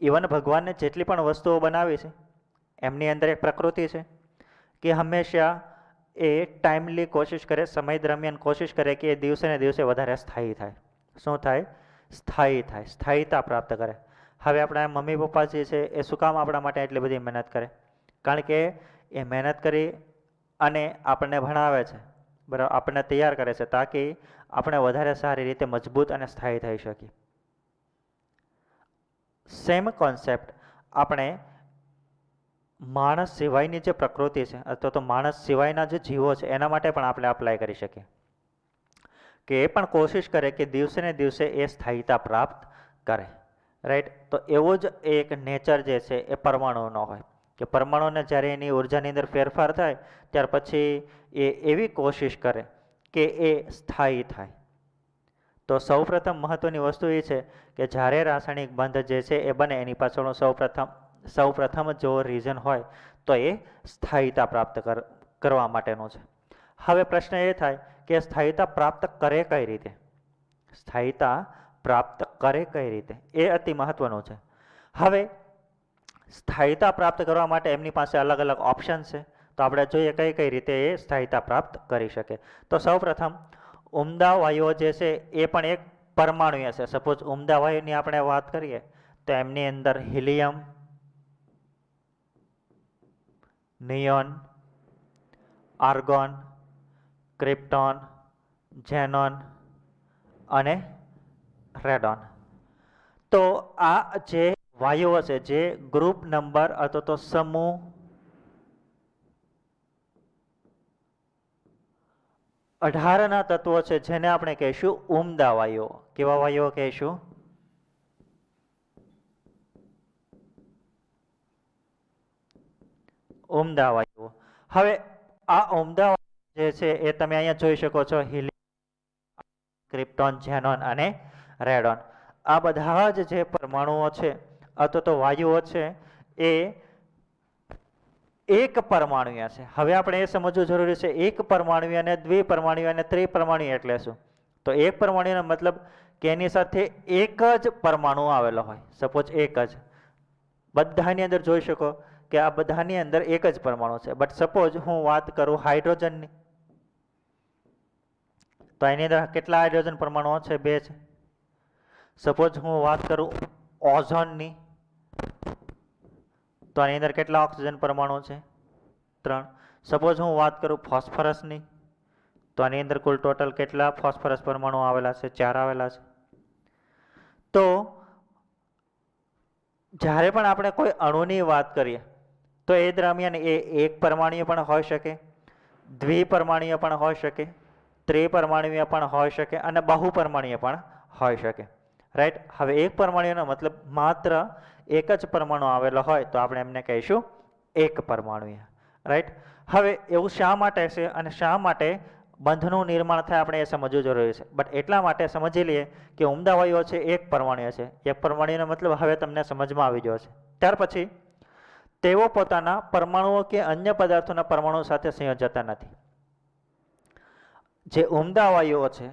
ઇવન ભગવાનને જેટલી પણ વસ્તુઓ બનાવી છે એમની અંદર એક પ્રકૃતિ છે કે હંમેશા એ ટાઈમલી કોશિશ કરે, સમય દરમિયાન કોશિશ કરે કે એ દિવસે ને દિવસે વધારે સ્થાયી થાય. શું થાય? સ્થાયી થાય, સ્થાયીતા પ્રાપ્ત કરે. હવે આપણા મમ્મી પપ્પા જે છે એ શું કામ આપણા માટે એટલી બધી મહેનત કરે? કારણ કે એ મહેનત કરી અને આપણને ભણાવે છે, બરાબર, આપણને તૈયાર કરે છે તાકી આપણે વધારે સારી રીતે મજબૂત અને સ્થાયી થઈ શકીએ. સેમ કોન્સેપ્ટ આપણે માણસ સિવાયની જે પ્રકૃતિ છે અથવા તો માણસ સિવાયના જે જીવો છે એના માટે પણ આપણે અપ્લાય કરી શકીએ કે એ પણ કોશિશ કરે કે દિવસે ને દિવસે એ સ્થાયીતા પ્રાપ્ત કરે. રાઈટ? તો એવો જ એક નેચર જે છે એ પરમાણુનો હોય કે પરમાણુને જ્યારે એની ઉર્જાની અંદર ફેરફાર થાય ત્યાર પછી એ એવી કોશિશ કરે કે એ સ્થાયી થાય. તો સૌપ્રથમ મહત્વની વસ્તુ એ છે કે જ્યારે રાસાયણિક બંધ જે છે એ બને એની પાછળનું સૌપ્રથમ જો રીઝન હોય તો એ સ્થાયીતા પ્રાપ્ત કરવા માટેનું છે. હવે પ્રશ્ન એ થાય કે સ્થાયીતા પ્રાપ્ત કરે કઈ રીતે? સ્થાયીતા પ્રાપ્ત કરે કઈ રીતે? એ અતિ મહત્વનું છે. હવે સ્થાયીતા પ્રાપ્ત કરવા માટે એમની પાસે અલગ અલગ ઓપ્શન છે. તો આપણે જોઈએ કઈ કઈ રીતે એ સ્થાયીતા પ્રાપ્ત કરી શકે. તો સૌપ્રથમ ઉમદા વાયુઓ જે છે એ પણ એક પરમાણુય છે. સપોઝ ઉમદા વાયુની આપણે વાત કરીએ તો એમની અંદર helium, neon, argon, krypton, xenon અને રેડોન. તો આ જે વાયુઓ છે જે ગ્રુપ નંબર અથવા તો સમૂહ 18ના તત્વો છે જેને આપણે કહીશું ઉમદા વાયુઓ. કેવા વાયુઓ કહીશું? ઉમદા વાયુઓ. હવે આ ઉમદા જે છે એ તમે અહીંયા જોઈ શકો છો, હિલિયમ, ક્રિપ્ટોન, ઝેનોન અને રેડોન. આ બધા જ જે પરમાણુઓ છે અથવા તો વાયુઓ છે એ એક પરમાણુય છે. હવે આપણે એ સમજવું જરૂરી છે એક પરમાણુય અને દ્વિપરમાણુય અને ત્રિપરમાણુય એટલે શું? તો એક પરમાણુનો મતલબ કે એની સાથે એક જ પરમાણુ આવેલો હોય. સપોઝ એક જ, બધાની અંદર જોઈ શકો કે આ બધાની અંદર એક જ પરમાણુ છે. બટ સપોઝ હું વાત કરું હાઇડ્રોજનની તો એની અંદર કેટલા હાઇડ્રોજન પરમાણુઓ છે? 2 છે. સપોઝ હું વાત કરું ઓઝોનની તો આની અંદર કેટલા ઓક્સિજન પરમાણુ છે? 3. સપોઝ હું વાત કરું ફોસ્ફરસની તો આની અંદર કુલ ટોટલ કેટલા ફોસ્ફરસ પરમાણુ આવેલા છે? 4 આવેલા છે. તો જ્યારે પણ આપણે કોઈ અણુની વાત કરીએ તો એ દરમિયાન એ એક પરમાણુય પણ હોઈ શકે, દ્વિપરમાણુય પણ હોઈ શકે, ત્રિપરમાણુય પણ હોઈ શકે અને બહુપરમાણુય પણ હોઈ શકે. રાઈટ? હવે એક પરમાણુનો મતલબ માત્ર એક જ પરમાણુ આવેલો હોય તો આપણે એમને કહીશું એક પરમાણુય. રાઈટ? હવે એવું શા માટે છે અને શા માટે બંધનું નિર્માણ થાય આપણે એ સમજવું જરૂરી છે. બટ એટલા માટે સમજી લઈએ કે ઉમદા વાયુઓ છે એક પરમાણ્ય છે. એક પરમાણ્યનો મતલબ હવે તમને સમજમાં આવી ગયો છે. ત્યાર પછી તેઓ પોતાના પરમાણુઓ કે અન્ય પદાર્થોના પરમાણુ સાથે સંયોજતા નથી. જે ઉમદા વાયુઓ છે,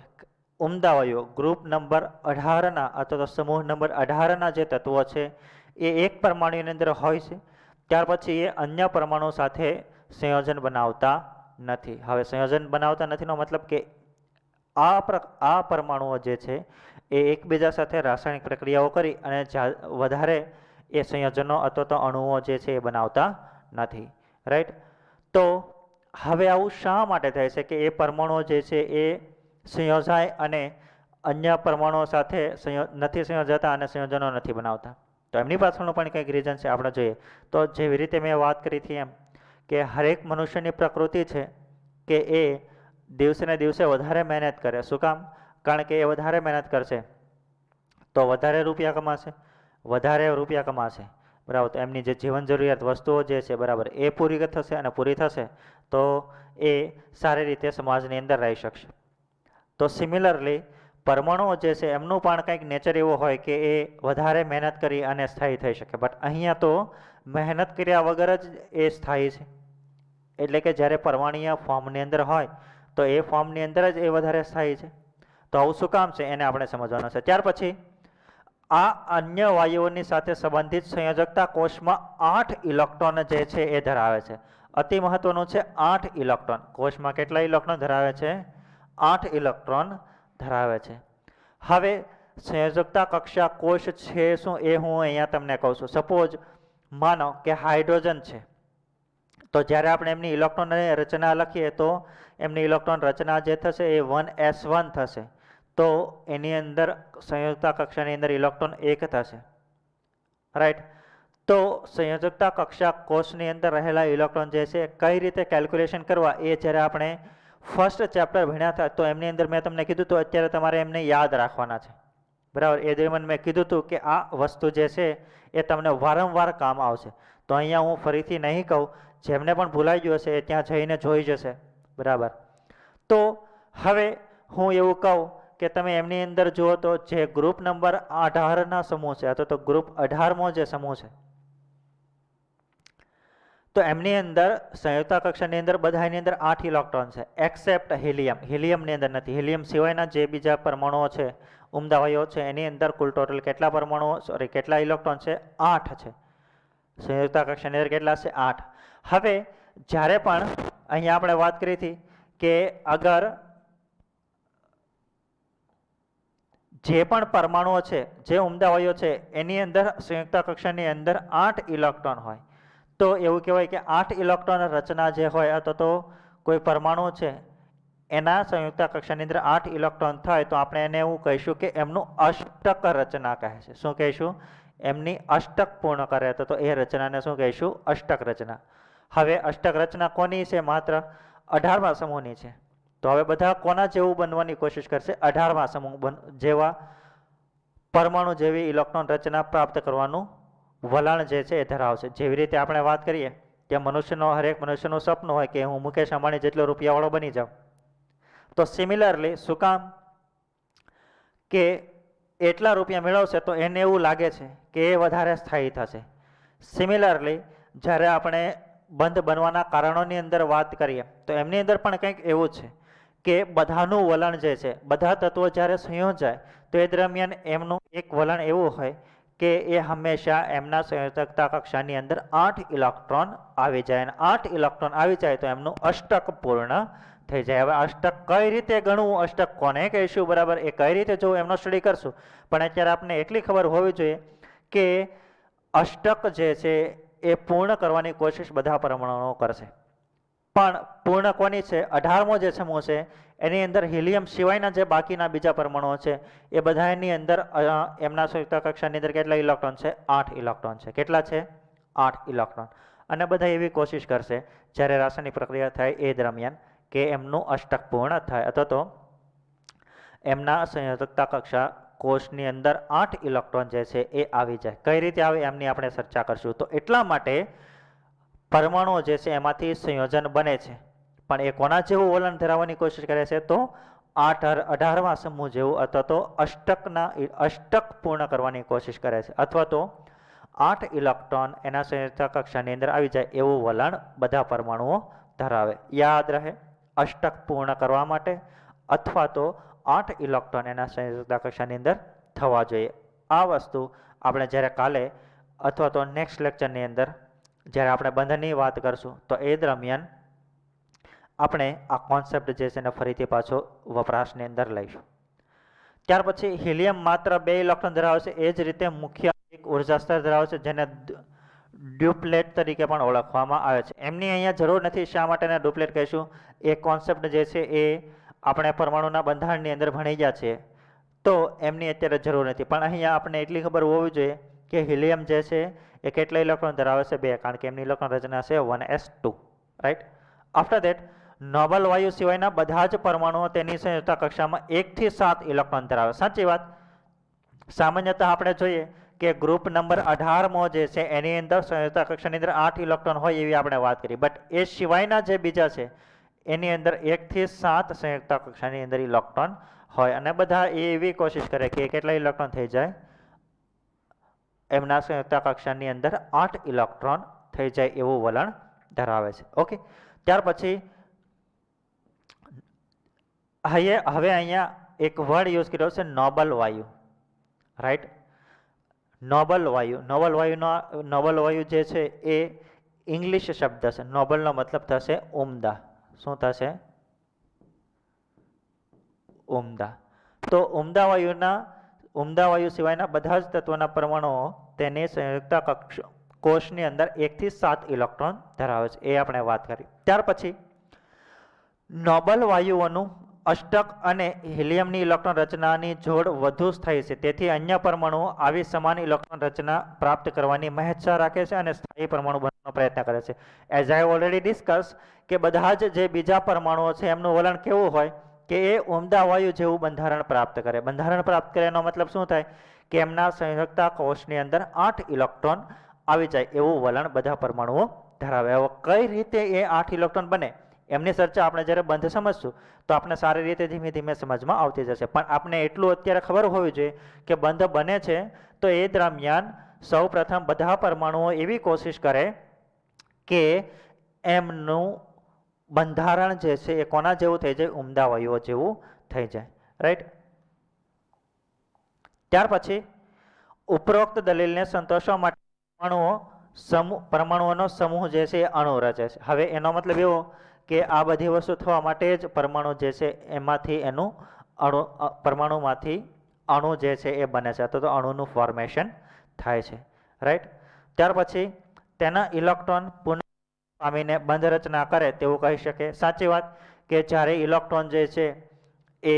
ઉમદા વાયુઓ ગ્રુપ નંબર 18ના અથવા તો સમૂહ નંબર 18ના જે તત્વો છે એ એક પરમાણુની અંદર હોય છે. ત્યાર પછી એ અન્ય પરમાણુ સાથે સંયોજન બનાવતા નથી. હવે સંયોજન બનાવતા નથીનો મતલબ કે આ પરમાણુઓ જે છે એ એકબીજા સાથે રાસાયણિક પ્રક્રિયાઓ કરી અને વધારે એ સંયોજનો અથવા તો અણુઓ જે છે એ બનાવતા નથી. રાઈટ. તો હવે આવું શા માટે થાય છે કે એ પરમાણુઓ જે છે એ સંયોજાય અને અન્ય પરમાણુઓ સાથે નથી સંયોજાતા અને સંયોજનો નથી બનાવતા? તો એમની પાછળનું પણ કંઈક રીઝન છે, આપણે જોઈએ. તો જેવી રીતે મેં વાત કરી હતી એમ કે હરેક મનુષ્યની પ્રકૃતિ છે કે એ દિવસે ને દિવસે વધારે મહેનત કરે. શું કામ? કારણ કે એ વધારે મહેનત કરશે તો વધારે રૂપિયા કમાશે, બરાબર. તો એમની જે જીવન જરૂરિયાત વસ્તુઓ જે છે બરાબર એ પૂરી થશે અને પૂરી થશે તો એ સારી રીતે સમાજની અંદર રહી શકશે. તો સિમિલરલી પરમાણુઓ જે છે એમનું પણ કંઈક નેચર એવું હોય કે એ વધારે મહેનત કરી અને સ્થાયી થઈ શકે. બટ અહીંયા તો મહેનત કર્યા વગર જ એ સ્થાયી છે. એટલે કે જ્યારે પરમાણુય ફોર્મની અંદર હોય તો એ ફોર્મની અંદર જ એ વધારે સ્થાયી છે. તો આવું શું કામ છે એને આપણે સમજવાનું છે. ત્યાર પછી આ અન્ય વાયુઓની સાથે સંબંધિત સંયોજકતા કોષમાં 8 ઇલેક્ટ્રોન જે છે એ ધરાવે છે. અતિ મહત્વનું છે 8 ઇલેક્ટ્રોન. કોષમાં કેટલા ઇલેક્ટ્રોન ધરાવે છે? 8 ઇલેક્ટ્રોન ધરાવે છે. હવે સંયોજકતા કક્ષા કોષ છે શું એ હું અહીંયા તમને કહું છું. સપોઝ માનો કે હાઇડ્રોજન છે તો જ્યારે આપણે એમની ઇલેક્ટ્રોન રચના લખીએ તો એમની ઇલેક્ટ્રોન રચના જે થશે એ 1s1 થશે. તો એની અંદર સંયોજકતા કક્ષાની અંદર ઇલેક્ટ્રોન 1 થશે. રાઈટ. તો સંયોજકતા કક્ષા કોષની અંદર રહેલા ઇલેક્ટ્રોન જે છે કઈ રીતે કેલ્ક્યુલેશન કરવા એ જ્યારે આપણે ફર્સ્ટ ચેપ્ટર ભણ્યા હતા તો એમની અંદર મેં તમને કીધું હતું અત્યારે તમારે એમને યાદ રાખવાના છે. બરાબર. એ દરમિયાન મેં કીધું હતું કે આ વસ્તુ જે છે એ તમને વારંવાર કામ આવશે. તો અહીંયા હું ફરીથી નહીં કહું, જેમને પણ ભૂલાઈ ગયું હશે એ ત્યાં જઈને જોઈ જશે. બરાબર. તો હવે હું એવું કહું કે તમે એમની અંદર જુઓ તો જે ગ્રુપ નંબર 18ના સમૂહ છે અથવા તો ગ્રુપ 18મો જે સમૂહ છે તો એમની અંદર સંયુક્તા કક્ષાની અંદર બધાની અંદર 8 ઇલેક્ટ્રોન છે એક્સેપ્ટ હિલિયમ. હિલિયમની અંદર નથી. હિલિયમ સિવાયના જે બીજા પરમાણુઓ છે ઉમદા વાયુઓ છે એની અંદર કુલ ટોટલ કેટલા પરમાણુઓ કેટલા ઇલેક્ટ્રોન છે? 8 છે. સંયુક્તા કક્ષાની અંદર કેટલા છે? 8. હવે જ્યારે પણ અહીંયા આપણે વાત કરી હતી કે અગર જે પણ પરમાણુઓ છે જે ઉમદા વાયુઓ છે એની અંદર સંયુક્તા કક્ષાની અંદર 8 ઇલેક્ટ્રોન હોય તો એવું કહેવાય કે 8 ઇલેક્ટ્રોન રચના જે હોય અથવા તો કોઈ પરમાણુ છે એના સંયુક્તા કક્ષાની અંદર 8 ઇલેક્ટ્રોન થાય તો આપણે એને એવું કહીશું કે એમનું અષ્ટક રચના કહે છે. શું કહીશું? એમની અષ્ટક પૂર્ણ કરે તો એ રચનાને શું કહીશું? અષ્ટક રચના. હવે અષ્ટક રચના કોની છે? માત્ર 18મા સમૂહની છે. તો હવે બધા કોના જેવું બનવાની કોશિશ કરશે? 18મા સમૂહ જેવા પરમાણુ જેવી ઇલેક્ટ્રોન રચના પ્રાપ્ત કરવાનું વલણ જે છે એ ધરાવશે. જેવી રીતે આપણે વાત કરીએ કે હરેક મનુષ્યનું સપનું હોય કે હું મુકેશ અંબાણી જેટલો રૂપિયાવાળો બની જાઉં. તો સિમિલરલી શું કામ? કે એટલા રૂપિયા મેળવશે તો એને એવું લાગે છે કે એ વધારે સ્થાયી થશે. સિમિલરલી જ્યારે આપણે બંધ બનવાના કારણોની અંદર વાત કરીએ તો એમની અંદર પણ કંઈક એવું છે કે બધાનું વલણ જે છે બધા તત્વો જ્યારે સંયોજાય તો એ દરમિયાન એમનું એક વલણ એવું હોય કે એ હંમેશા એમના સંયોજકતા કક્ષાની અંદર 8 ઇલેક્ટ્રોન આવી જાય અને 8 ઇલેક્ટ્રોન આવી જાય તો એમનું અષ્ટક પૂર્ણ થઈ જાય. હવે અષ્ટક કઈ રીતે ગણવું, અષ્ટક કોને કહીશું, બરાબર, એ કઈ રીતે જોવું એમનો સ્ટડી કરશું. પણ અત્યારે આપણે એટલી ખબર હોવી જોઈએ કે અષ્ટક જે છે એ પૂર્ણ કરવાની કોશિશ બધા પરમાણુઓ કરશે. પણ પૂર્ણ કોની છે? 18મો જે સમૂહ છે એની અંદર હિલિયમ સિવાયના જે બાકીના બીજા પરમાણુઓ છે એ બધાની અંદર એમના સંયુક્ત કક્ષાની અંદર કેટલા ઇલેક્ટ્રોન છે? 8 ઇલેક્ટ્રોન છે. કેટલા છે? 8 ઇલેક્ટ્રોન. અને બધા એવી કોશિશ કરશે જ્યારે રાસાયણિક પ્રક્રિયા થાય એ દરમિયાન કે એમનું અષ્ટક પૂર્ણ થાય અથવા તો એમના સંયોજકતા કક્ષા કોષની અંદર 8 ઇલેક્ટ્રોન જે છે એ આવી જાય. કઈ રીતે આવે એમની આપણે ચર્ચા કરશું. તો એટલા માટે પરમાણુઓ જે છે એમાંથી સંયોજન બને છે. પણ એ કોના જેવું વલણ ધરાવવાની કોશિશ કરે છે? તો 18મા સમૂહ જેવું, અથવા તો અષ્ટક પૂર્ણ કરવાની કોશિશ કરે છે, અથવા તો 8 ઇલેક્ટ્રોન એના સંયોજકતા કક્ષાની અંદર આવી જાય એવું વલણ બધા પરમાણુઓ ધરાવે. યાદ રહે, અષ્ટક પૂર્ણ કરવા માટે અથવા તો 8 ઇલેક્ટ્રોન એના સંયોજકતા કક્ષાની અંદર થવા જોઈએ. આ વસ્તુ આપણે જ્યારે કાલે અથવા તો નેક્સ્ટ લેક્ચરની અંદર જ્યારે આપણે બંધનની વાત કરશું તો એ દરમિયાન આપણે આ કોન્સેપ્ટ જે છે એને ફરીથી પાછો વપરાશની અંદર લઈશું. ત્યાર પછી હિલિયમ માત્ર 2 ઇલેક્ટ્રોન ધરાવે છે. એ જ રીતે મુખ્ય એક ઉર્જા સ્તર ધરાવે છે જેને ડ્યુપ્લેટ તરીકે પણ ઓળખવામાં આવે છે. એમની અહીંયા જરૂર નથી. શા માટે એને ડ્યુપ્લેટ કહીશું? એ કોન્સેપ્ટ જે છે એ આપણે પરમાણુના બંધારણની અંદર ભણી ગયા છીએ, તો એમની અત્યારે જરૂર નથી. પણ અહીંયા આપણે એટલી ખબર હોવી જોઈએ કે હિલિયમ જે છે એ કેટલા ઇલેક્ટ્રોન ધરાવે છે? 2, કારણ કે એમની ઇલેક્ટ્રોન રચના છે 1s2, right. After that Nobel વાયુ સિવાયના બધા જ પરમાણુઓ તેની સંયોજકતા કક્ષામાં 1 થી 7 ઇલેક્ટ્રોન ધરાવે. સાચી વાત. સામાન્યતઃ આપણે જોઈએ કે ગ્રુપ નંબર 18 જે છે એની અંદર સંયોજકતા કક્ષાની અંદર 8 ઇલેક્ટ્રોન હોય એવી આપણે વાત કરી. બટ એ સિવાયના જે બીજા છે એની અંદર 1 થી 7 સંયોજકતા કક્ષાની અંદર ઇલેક્ટ્રોન હોય, અને બધા એવી કોશિશ કરે કે કેટલા ઇલેક્ટ્રોન થઈ જાય? એમના સંયોજકતા કક્ષાની અંદર 8 ઇલેક્ટ્રોન થઈ જાય એવું વલણ ધરાવે છે. ઓકે. ત્યાર પછી હવે અહીંયા એક વર્ડ યુઝ કર્યો છે નોબલ વાયુ, રાઈટ. નોબલ વાયુ જે છે એ ઇંગ્લિશ શબ્દ છે. નોબલનો મતલબ થશે ઉમદા. શું થશે? ઉમદા. તો ઉમદા વાયુ સિવાયના બધા જ તત્વોના પરમાણુઓ તેની સંયોજકતા કોષની અંદર 1 થી 7 ઇલેક્ટ્રોન ધરાવે છે. એ આપણે વાત કરી. ત્યાર પછી નોબલ વાયુઓનું અષ્ટક અને હિલિયમની ઇલેક્ટ્રોન રચનાની જોડ વધુ સ્થાયી છે. તેથી અન્ય પરમાણુઓ આવી સમાન ઇલેક્ટ્રોન રચના પ્રાપ્ત કરવાની મહેચ્છા રાખે છે અને સ્થાયી પરમાણુ બનવાનો પ્રયત્ન કરે છે. એઝ આઈ ઓલરેડી ડિસ્કસ કે બધા જ જે બીજા પરમાણુઓ છે એમનું વલણ કેવું હોય કે એ ઉમદા વાયુ જેવું બંધારણ પ્રાપ્ત કરે. બંધારણ પ્રાપ્ત કરે એનો મતલબ શું થાય? કે એમના સંયોજકતા કોષની અંદર 8 ઇલેક્ટ્રોન આવી જાય એવું વલણ બધા પરમાણુઓ ધરાવે. હવે કઈ રીતે એ 8 ઇલેક્ટ્રોન બને એમની ચર્ચા આપણે જ્યારે બંધ સમજશું તો આપણે સારી રીતે ધીમે ધીમે સમજમાં આવતી જશે. પણ આપણે એટલું અત્યારે ખબર હોવી જોઈએ કે બંધ બને છે તો એ દરમિયાન સૌ પ્રથમ બધા પરમાણુઓ એવી કોશિશ કરે કે એમનું બંધારણ જે છે એ કોના જેવું થઈ જાય? ઉમદા વાયુઓ જેવું થઈ જાય, રાઈટ. ત્યાર પછી ઉપરોક્ત દલીલને સંતોષવા માટે પરમાણુઓનો સમૂહ જે છે એ અણુ રચે છે. હવે એનો મતલબ એવો કે આ બધી વસ્તુ થવા માટે જ પરમાણુ જે છે એમાંથી એનું પરમાણુમાંથી અણુ જે છે એ બને છે, અથવા તો અણુનું ફોર્મેશન થાય છે, રાઈટ. ત્યાર પછી તેના ઇલેક્ટ્રોન પુનઃ પામીને બંધ રચના કરે તેવું કહી શકે. સાચી વાત કે જ્યારે ઇલેક્ટ્રોન જે છે એ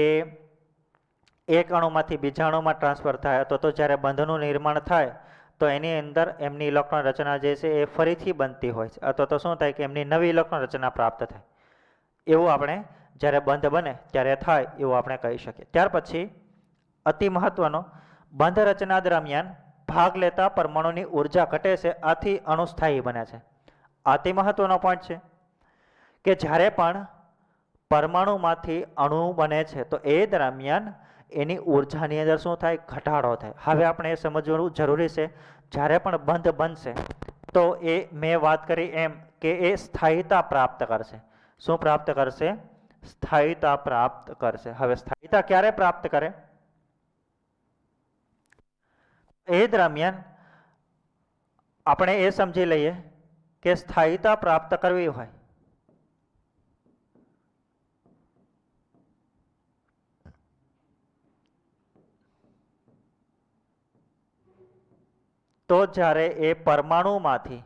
એક અણુમાંથી બીજા અણુમાં ટ્રાન્સફર થાય, અથવા તો જ્યારે બંધનું નિર્માણ થાય તો એની અંદર એમની ઇલેક્ટ્રોન રચના જે છે એ ફરીથી બનતી હોય છે, અથવા તો શું થાય કે એમની નવી ઇલેક્ટ્રોન રચના પ્રાપ્ત થાય. એવું આપણે જ્યારે બંધ બને ત્યારે થાય એવું આપણે કહી શકીએ. ત્યાર પછી અતિ મહત્વનો, બંધ રચના દરમિયાન ભાગ લેતા પરમાણુની ઉર્જા ઘટે છે, આથી અણુ સ્થાયી બને છે. અતિ મહત્વનો પોઈન્ટ છે કે જ્યારે પણ પરમાણુમાંથી અણુ બને છે તો એ દરમિયાન એની ઉર્જાની અંદર શું થાય? ઘટાડો થાય. હવે આપણે એ સમજવું જરૂરી છે. જ્યારે પણ બંધ બનશે તો એ મેં વાત કરી એમ કે એ સ્થાયીતા પ્રાપ્ત કરશે. શું પ્રાપ્ત કરશે? સ્થાયીતા પ્રાપ્ત કરશે. હવે સ્થાયીતા ક્યારે પ્રાપ્ત કરે? એ દરમિયાન આપણે એ સમજી લઈએ કે સ્થાયીતા પ્રાપ્ત કરવી હોય તો જ્યારે એ પરમાણુમાંથી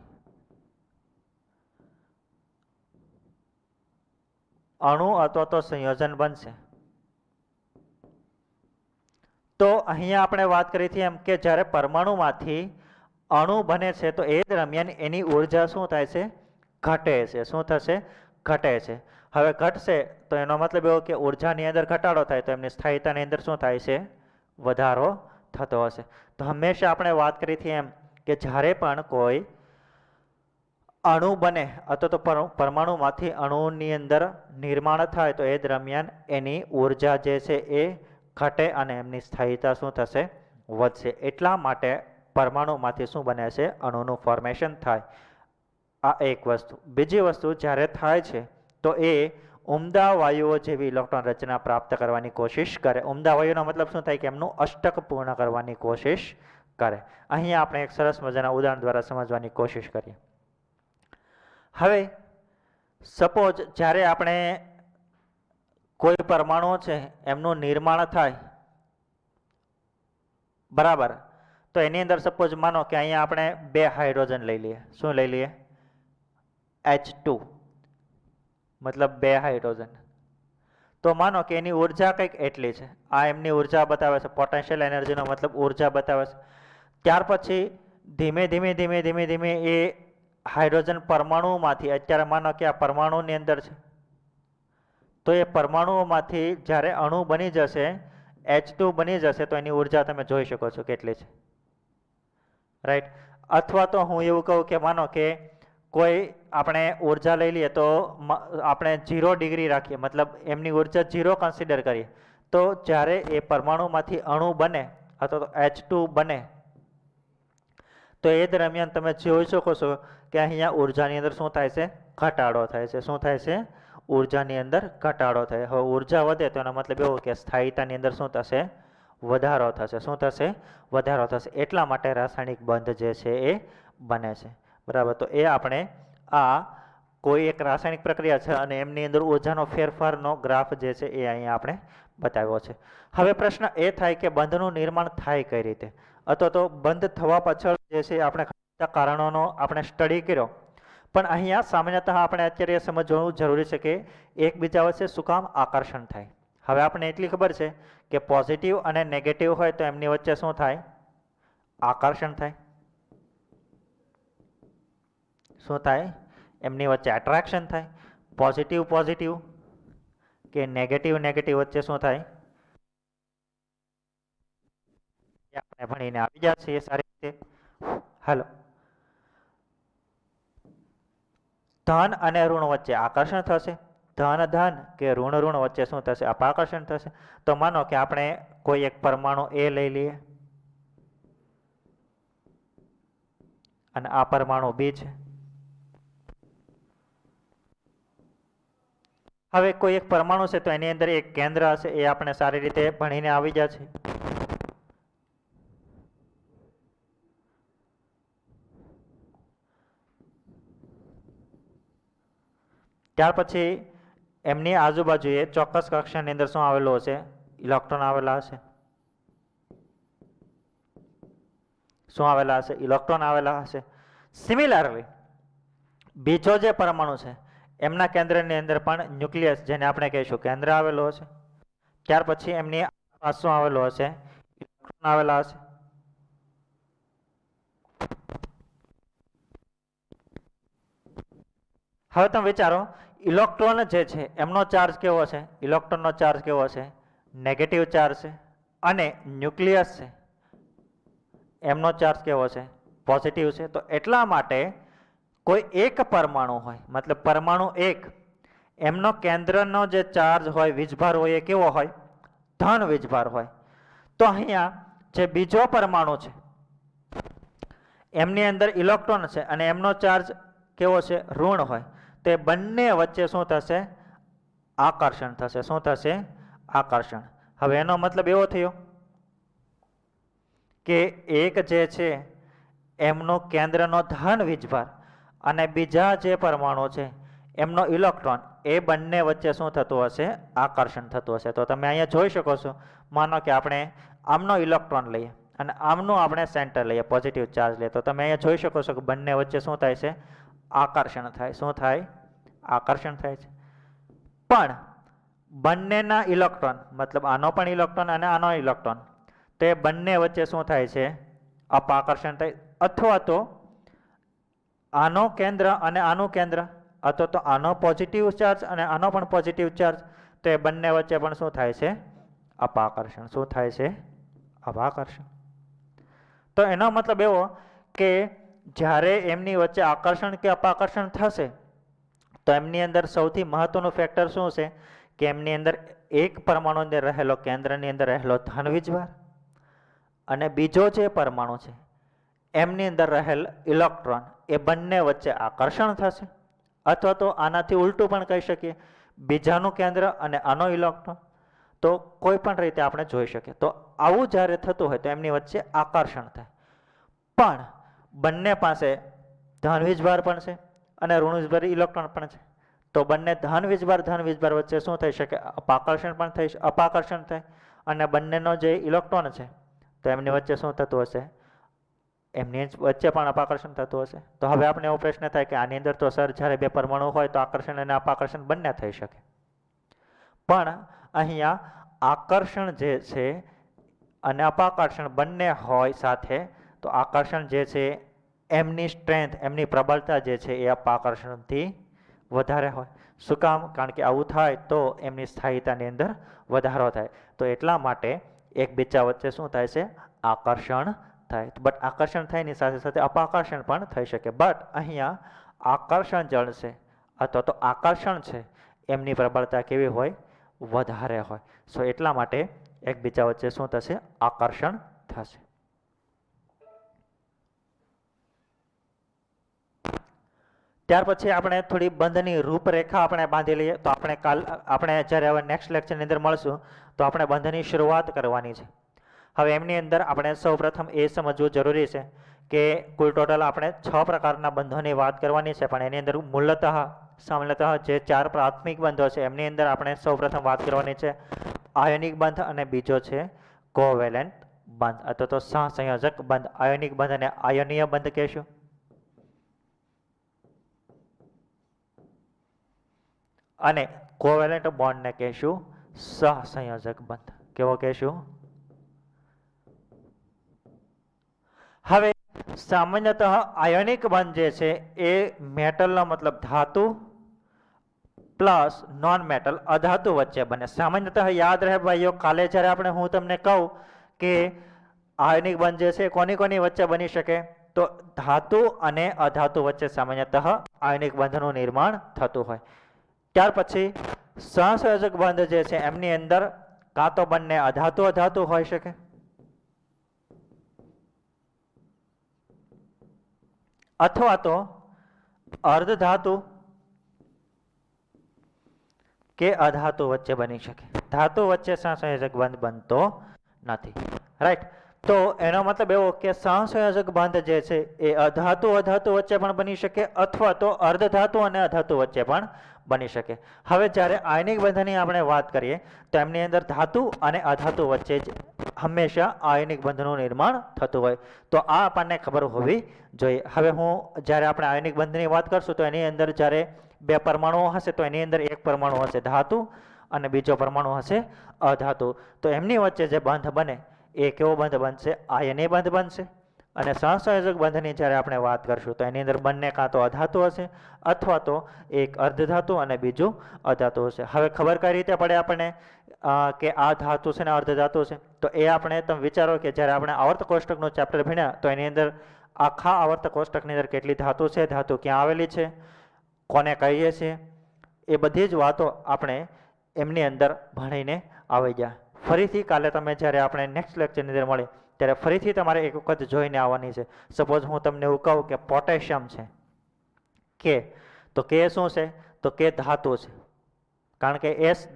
અણુ અથવા તો સંયોજન બનશે. તો અહીંયા આપણે વાત કરી હતી એમ કે જ્યારે પરમાણુમાંથી અણુ બને છે તો એ દરમિયાન એની ઉર્જા શું થાય છે? ઘટે છે. શું થશે? ઘટે છે. હવે ઘટશે તો એનો મતલબ એવો કે ઉર્જાની અંદર ઘટાડો થાય તો એમની સ્થાયીતાની અંદર શું થાય છે? વધારો થતો હશે. તો હંમેશા આપણે વાત કરી હતી એમ કે જ્યારે પણ કોઈ અણુ બને અથવા તો પરમાણુમાંથી અણુની અંદર નિર્માણ થાય તો એ દરમિયાન એની ઉર્જા જે છે એ ઘટે અને એમની સ્થાયીતા શું થશે? વધશે. એટલા માટે પરમાણુમાંથી શું બને છે? અણુનું ફોર્મેશન થાય. આ એક વસ્તુ. બીજી વસ્તુ, જ્યારે થાય છે તો એ ઉમદા વાયુઓ જેવી ઇલેક્ટ્રોન રચના પ્રાપ્ત કરવાની કોશિશ કરે. ઉમદા વાયુનો મતલબ શું થાય? કે એમનું અષ્ટક પૂર્ણ કરવાની કોશિશ કરે. અહીંયા આપણે એક સરસ મજાના ઉદાહરણ દ્વારા સમજવાની કોશિશ કરીએ. હવે સપોઝ જ્યારે આપણે કોઈ પરમાણુ છે એમનું નિર્માણ થાય, બરાબર, તો એની અંદર સપોઝ માનો કે અહીંયા આપણે 2 હાઇડ્રોજન લઈ લઈએ. શું લઈ લઈએ? H2, મતલબ 2 હાઇડ્રોજન. તો માનો કે એની ઉર્જા કંઈક એટલી છે. આ એમની ઉર્જા બતાવે છે, પોટેન્શિયલ એનર્જીનો મતલબ ઉર્જા બતાવે છે. ત્યાર પછી ધીમે ધીમે ધીમે ધીમે ધીમે એ હાઇડ્રોજન પરમાણુમાંથી, અત્યારે માનો કે આ પરમાણુની અંદર છે, તો એ પરમાણુઓમાંથી જ્યારે અણુ બની જશે, H2 બની જશે, તો એની ઉર્જા તમે જોઈ શકો છો કેટલી છે, રાઈટ. અથવા તો હું એવું કહું કે માનો કે કોઈ આપણે ઉર્જા લઈ લઈએ તો આપણે 0 ડિગ્રી રાખીએ, મતલબ એમની ઉર્જા 0 કન્સિડર કરીએ, તો જ્યારે એ પરમાણુમાંથી અણુ બને અથવા તો H2 બને તો એ દરમિયાન તમે જોઈ શકો છો કે અહીંયા ઉર્જાની અંદર શું થાય છે? ઘટાડો થાય છે. શું થાય છે? ઉર્જાની અંદર ઘટાડો થાય. હવે ઉર્જા વધે તો એનો મતલબ એવો કે સ્થાયીતાની અંદર શું થશે? વધારો થશે. શું થશે? વધારો થશે. એટલા માટે રાસાયણિક બંધ જે છે એ બને છે, બરાબર. તો એ આપણે આ કોઈ એક રાસાયણિક પ્રક્રિયા છે અને એમની અંદર ઉર્જાનો ફેરફારનો ગ્રાફ જે છે એ અહીંયા આપણે બતાવ્યો છે. હવે પ્રશ્ન એ થાય કે બંધનું નિર્માણ થાય કઈ રીતે, અથવા તો બંધ થવા પાછળ જે છે આપણે કારણોનો આપણે સ્ટડી કર્યો. પણ અહીંયા સામાન્યતઃ આપણે અત્યારે એ સમજવાનું જરૂરી છે કે એકબીજા વચ્ચે શું કામ આકર્ષણ થાય. હવે આપણે એટલી ખબર છે કે પોઝિટિવ અને નેગેટિવ હોય તો એમની વચ્ચે શું થાય? આકર્ષણ થાય. શું થાય? એમની વચ્ચે એટ્રેક્શન થાય. પોઝિટિવ પોઝિટિવ કે નેગેટિવ નેગેટિવ વચ્ચે શું થાય? આપણે ભણીને આવી ગયા છીએ સારી રીતે. હાલો, ધન અને ઋણ વચ્ચે આકર્ષણ થશે. ધન ધન કે ઋણ ઋણ વચ્ચે શું થશે? અપાકર્ષણ થશે. તો માનો કે આપણે કોઈ એક પરમાણુ એ લઈ લઈએ અને આ પરમાણુ બી છે. હવે કોઈ એક પરમાણુ છે તો એની અંદર એક કેન્દ્ર હશે, એ આપણે સારી રીતે ભણીને આવી ગયા છે. ત્યાર પછી એમની આજુબાજુએ ચોક્કસ કક્ષાની અંદર શું આવેલું હશે? ઇલેક્ટ્રોન આવેલા હશે. શું આવેલા હશે? ઇલેક્ટ્રોન આવેલા હશે. સિમિલરલી બીજો જે પરમાણુ છે એમના કેન્દ્રની અંદર પણ ન્યુક્લિયસ, જેને આપણે કહીશું કેન્દ્ર, આવેલું હશે. ત્યાર પછી એમની આસપાસ શું આવેલું હશે? ઇલેક્ટ્રોન આવેલા હશે. હવે તમે વિચારો, ઇલેક્ટ્રોન જે છે એમનો ચાર્જ કેવો છે? ઇલેક્ટ્રોનનો ચાર્જ કેવો છે? નેગેટિવ ચાર્જ છે. અને ન્યુક્લિયસ છે એમનો ચાર્જ કેવો છે? પોઝિટિવ છે. તો એટલા માટે કોઈ એક પરમાણુ હોય, મતલબ પરમાણુ એક, એમનો કેન્દ્રનો જે ચાર્જ હોય, વીજભાર હોય, એ કેવો હોય? ધન વીજભાર હોય. તો અહીંયા જે બીજો પરમાણુ છે એમની અંદર ઇલેક્ટ્રોન છે અને એમનો ચાર્જ કેવો છે? ઋણ હોય. તો એ બંને વચ્ચે શું થશે? આકર્ષણ થશે. શું થશે? આકર્ષણ. હવે એનો મતલબ એવો થયો કે એક જે છે એમનો કેન્દ્રનો ધન વીજભાર અને બીજા જે પરમાણુ છે એમનો ઇલેક્ટ્રોન, એ બંને વચ્ચે શું થતું હશે? આકર્ષણ થતું હશે. તો તમે અહીંયા જોઈ શકો છો, માનો કે આપણે આમનો ઇલેક્ટ્રોન લઈએ અને આમનું આપણે સેન્ટર લઈએ, પોઝિટિવ ચાર્જ લઈએ, તો તમે અહીંયા જોઈ શકો છો કે બંને વચ્ચે શું થાય છે? આકર્ષણ થાય. શું થાય? આકર્ષણ થાય છે. પણ બંનેના ઇલેક્ટ્રોન, મતલબ આનો પણ ઇલેક્ટ્રોન અને આનો ઇલેક્ટ્રોન, તો એ બંને વચ્ચે શું થાય છે? અપાકર્ષણ થાય. અથવા તો આનો કેન્દ્ર અને આનું કેન્દ્ર, અથવા તો આનો પોઝિટિવ ચાર્જ અને આનો પણ પોઝિટિવ ચાર્જ, તો એ બંને વચ્ચે પણ શું થાય છે? અપાકર્ષણ. શું થાય છે? અપાકર્ષણ. તો એનો મતલબ એવો કે જ્યારે એમની વચ્ચે આકર્ષણ કે અપાકર્ષણ થશે તો એમની અંદર સૌથી મહત્વનું ફેક્ટર શું છે કે એમની અંદર એક પરમાણુ અંદર રહેલો કેન્દ્રની અંદર રહેલો ધન વીજભાર અને બીજો જે પરમાણુ છે એમની અંદર રહેલ ઇલેક્ટ્રોન એ બંને વચ્ચે આકર્ષણ થશે, અથવા તો આનાથી ઉલટું પણ કહી શકીએ, બીજાનું કેન્દ્ર અને આનો ઇલેક્ટ્રોન, તો કોઈ પણ રીતે આપણે જોઈ શકીએ. તો આવું જ્યારે થતું હોય તો એમની વચ્ચે આકર્ષણ થાય. પણ બંને પાસે ધન વીજભાર પણ છે અને ઋણ વીજભાર ઇલેક્ટ્રોન પણ છે. તો બંને ધન વીજભાર વચ્ચે શું થઈ શકે? અપાકર્ષણ પણ થઈ અપાકર્ષણ થાય. અને બંનેનો જે ઇલેક્ટ્રોન છે તો એમની વચ્ચે શું થતું હશે? એમની વચ્ચે પણ અપાકર્ષણ થતું હશે. તો હવે આપણે એવો પ્રશ્ન થાય કે આની અંદર તો સર જ્યારે બે પરમાણુ હોય તો આકર્ષણ અને અપાકર્ષણ બંને થઈ શકે. પણ અહીંયા આકર્ષણ જે છે અને અપાકર્ષણ બંને હોય સાથે, તો આકર્ષણ જે છે એમની સ્ટ્રેન્થ, એમની પ્રબળતા જે છે એ અપાકર્ષણથી વધારે હોય. શું કામ? કારણ કે આવું થાય તો એમની સ્થાયીતાની અંદર વધારો થાય. તો એટલા માટે એકબીજા વચ્ચે શું થાય છે? આકર્ષણ થાય. બટ આકર્ષણ થાય ની સાથે સાથે અપાકર્ષણ પણ થઈ શકે. બટ અહીંયા આકર્ષણ જળ છે અથવા તો આકર્ષણ છે એમની પ્રબળતા કેવી હોય? વધારે હોય. સો એટલા માટે એકબીજા વચ્ચે શું થશે? આકર્ષણ થશે. ત્યાર પછી આપણે થોડી બંધની રૂપરેખા આપણે બાંધી લઈએ. તો આપણે જ્યારે હવે નેક્સ્ટ લેક્ચરની અંદર મળશું તો આપણે બંધની શરૂઆત કરવાની છે. હવે એમની અંદર આપણે સૌપ્રથમ એ સમજવું જરૂરી છે કે કુલ ટોટલ આપણે 6 પ્રકારના બંધોની વાત કરવાની છે. પણ એની અંદર મૂળતઃ સામાન્યતઃ જે 4 પ્રાથમિક બંધો છે એમની અંદર આપણે સૌપ્રથમ વાત કરવાની છે આયોનિક બંધ, અને બીજો છે કોવેલેન્ટ બંધ અથવા તો સહસંયોજક બંધ. આયોનિક બંધ અને આયનીય બંધ કહેશું. અને કોવેલેન્ટ બોન્ડને કહેશું સહસંયોજક બંધ. કેવો કહેશું? હવે સામાન્યતઃ આયોનિક બંધ જે છે એ મેટલનો મતલબ ધાતુ પ્લસ નોન મેટલ અધાતુ વચ્ચે બને. સામાન્યતઃ યાદ રહે ભાઈઓ, કાલે જ્યારે આપણે હું તમને કહું કે આયોનિક બંધ જે છે કોની કોની વચ્ચે બની શકે, તો ધાતુ અને અધાતુ વચ્ચે સામાન્યતઃ આયોનિક બંધનું નિર્માણ થતું હોય. ત્યાર પછી સહસંયોજક બંધ જે છે એમની અંદર કાં તો બંને અધાતુ હોઈ શકે અથવા તો અર્ધધાતુ કે અધાતુ વચ્ચે બની શકે. ધાતુ વચ્ચે સહસંયોજક બંધ બનતો નથી. રાઈટ. તો એનો મતલબ એવો કે સહસંયોજક બંધ જે છે એ અધાતુ વચ્ચે પણ બની શકે અથવા તો અર્ધધાતુ અને અધાતુ વચ્ચે પણ બની શકે. હવે જ્યારે આયનિક બંધની આપણે વાત કરીએ તો એમની અંદર ધાતુ અને અધાતુ વચ્ચે જ હંમેશા આયનિક બંધનું નિર્માણ થતું હોય. તો આ આપણને ખબર હોવી જોઈએ. હવે જ્યારે આપણે આયનિક બંધની વાત કરશું તો એની અંદર જ્યારે બે પરમાણુઓ હશે તો એની અંદર એક પરમાણુ હશે ધાતુ અને બીજો પરમાણુ હશે અધાતુ. તો એમની વચ્ચે જે બંધ બને એ કેવો બંધ બનશે? આયની બંધ બનશે. અને સહસંયોજક બંધની જ્યારે આપણે વાત કરશું તો એની અંદર બંને કાં તો અધાતુ હશે અથવા તો એક અર્ધધાતુ અને બીજું અધાતુ હશે. હવે ખબર કઈ રીતે પડે આપણને કે આ ધાતુ છે ને અર્ધધાતુ છે? તો એ આપણે તમે વિચારો કે જ્યારે આપણે આવર્ત કોષ્ટકનું ચેપ્ટર ભણ્યા તો એની અંદર આખા આવર્ત કોષ્ટકની અંદર કેટલી ધાતુ છે, ધાતુ ક્યાં આવેલી છે, કોને કહીએ છીએ, એ બધી જ વાતો આપણે એમની અંદર ભણીને આવી ગયા. ફરીથી કાલે તમે જ્યારે આપણે નેક્સ્ટ લેક્ચરની અંદર મળે ત્યારે ફરીથી તમારે એક વખત જોઈને આવવાની છે. સપોઝ હું તમને એવું કહું કે પોટેશિયમ છે કે, તો કે શું છે? તો કે ધાતુ છે. કારણ કે એસ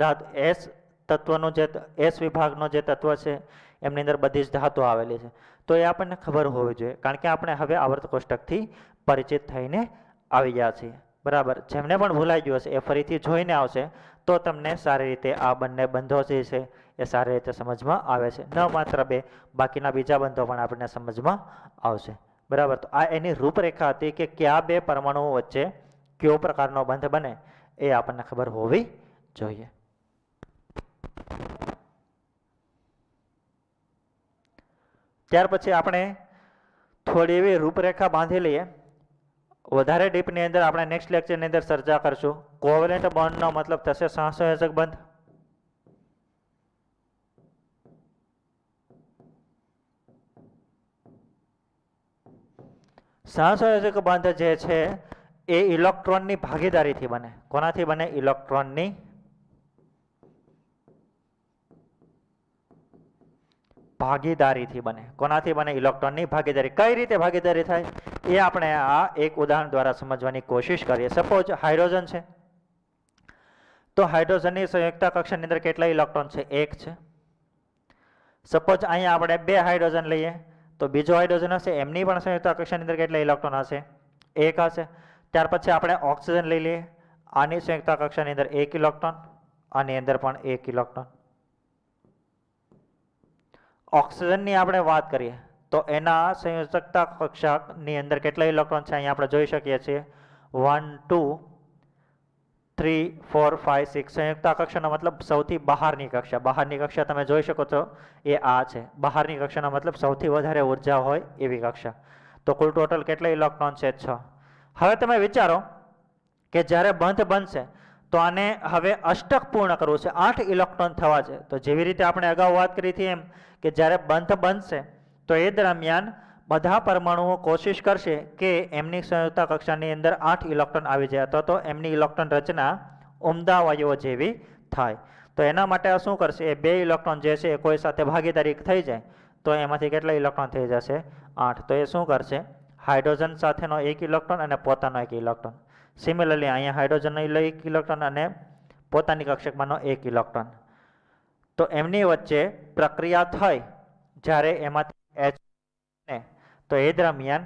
તત્વનો જે એસ વિભાગનો જે તત્વ છે એમની અંદર બધી જ ધાતુ આવેલી છે. તો એ આપણને ખબર હોવી જોઈએ કારણ કે આપણે હવે આવર્ત કોષ્ટકથી પરિચિત થઈને આવી ગયા છીએ. બરાબર. જેમને પણ ભૂલાઈ ગયું હશે એ ફરીથી જોઈને આવશે તો તમને સારી રીતે આ બંને બંધો જે છે એ સારી રીતે સમજમાં આવે છે. ન માત્ર બે, બાકીના બીજા બંધો પણ આપણને સમજમાં આવશે. બરાબર. તો આ એની રૂપરેખા હતી કે કયા બે પરમાણુઓ વચ્ચે કયો પ્રકારનો બંધ બને એ આપણને ખબર હોવી જોઈએ. ત્યાર પછી આપણે થોડી એવી રૂપરેખા બાંધી લઈએ. વધારે ડીપની અંદર આપણે નેક્સ્ટ લેક્ચરની અંદર ચર્ચા કરશું. કોવેલેન્ટ બોન્ડનો મતલબ થશે સહસંયોજક બંધ. સહસંયોજક બંધ જે છે એ ઇલેક્ટ્રોનની ભાગીદારીથી બને. કોનાથી બને? ઇલેક્ટ્રોનની ભાગીદારીથી બને. કોનાથી બને? ઇલેક્ટ્રોનની ભાગીદારી. કઈ રીતે ભાગીદારી થાય એ આપણે આ એક ઉદાહરણ દ્વારા સમજવાની કોશિશ કરીએ. સપોઝ હાઇડ્રોજન છે, તો હાઇડ્રોજનની સંયુક્ત કક્ષાની અંદર કેટલા ઇલેક્ટ્રોન છે? 1 છે. સપોઝ અહીંયા આપણે 2 હાઇડ્રોજન લઈએ, તો બીજો હાઇડ્રોજન હશે, એમની પણ સંયુક્ત કક્ષાની અંદર કેટલા ઇલેક્ટ્રોન હશે? 1 હશે. ત્યાર પછી આપણે ઓક્સિજન લઈ લઈએ, આની સંયુક્ત કક્ષાની અંદર 1 ઇલેક્ટ્રોન, આની અંદર પણ 1 ઇલેક્ટ્રોન. ઓક્સિજનની આપણે વાત કરીએ તો એના સંયોજકતા કક્ષાની અંદર કેટલા ઇલેક્ટ્રોન છે? અહીંયા આપણે જોઈ શકીએ છીએ 1 2 3 4 5 6. સંયુક્ત કક્ષાનો મતલબ સૌથી બહારની કક્ષા. બહારની કક્ષા તમે જોઈ શકો છો એ આ છે. બહારની કક્ષાનો મતલબ સૌથી વધારે ઉર્જા હોય એવી કક્ષા. તો કુલ ટોટલ કેટલા ઇલેક્ટ્રોન છે? 6. હવે તમે વિચારો કે જ્યારે બંધ બનશે તો આને હવે અષ્ટક પૂર્ણ કરવું છે, 8 ઇલેક્ટ્રોન થવા છે. તો જેવી રીતે આપણે અગાઉ વાત કરી હતી એમ કે જ્યારે બંધ બનશે તો એ દરમિયાન બધા પરમાણુઓ કોશિશ કરશે કે એમની સંયુક્ત કક્ષાની અંદર 8 ઇલેક્ટ્રોન આવી જાય, અથવા તો એમની ઇલેક્ટ્રોન રચના ઉમદા વાયુઓ જેવી થાય. તો એના માટે શું કરશે? એ 2 ઇલેક્ટ્રોન જે છે એ કોઈ સાથે ભાગીદારી થઈ જાય તો એમાંથી કેટલા ઇલેક્ટ્રોન થઈ જશે? 8. તો એ શું કરશે? હાઇડ્રોજન સાથેનો 1 ઇલેક્ટ્રોન અને પોતાનો 1 ઇલેક્ટ્રોન. સિમિલરલી અહીંયા હાઇડ્રોજનનો 1 ઇલેક્ટ્રોન અને પોતાની કક્ષકમાંનો 1 ઇલેક્ટ્રોન. તો એમની વચ્ચે પ્રક્રિયા થઈ જ્યારે એમાંથી H ને તો એ દરમિયાન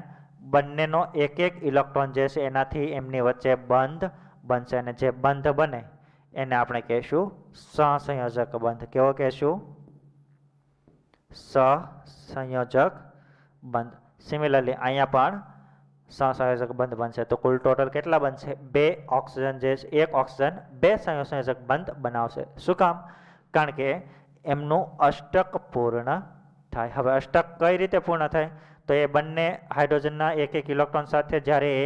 બંનેનો 1 ઇલેક્ટ્રોન જે છે એનાથી એમની વચ્ચે બંધ બનશે, અને જે બંધ બને એને આપણે કહેશું સહસંયોજક બંધ. કેવો કહેશું? સહસંયોજક બંધ. સિમિલરલી અહીંયા પણ સહસંયોજક બંધ બનશે. તો કુલ ટોટલ કેટલા બનશે? 2 ઓક્સિજન જે છે, 1 ઓક્સિજન 2 સહસંયોજક બંધ બનાવશે. શું કામ? કારણ કે એમનું અષ્ટક પૂર્ણ થાય. હવે અષ્ટક કઈ રીતે પૂર્ણ થાય? તો એ બંને હાઇડ્રોજનના 1 ઇલેક્ટ્રોન સાથે જ્યારે એ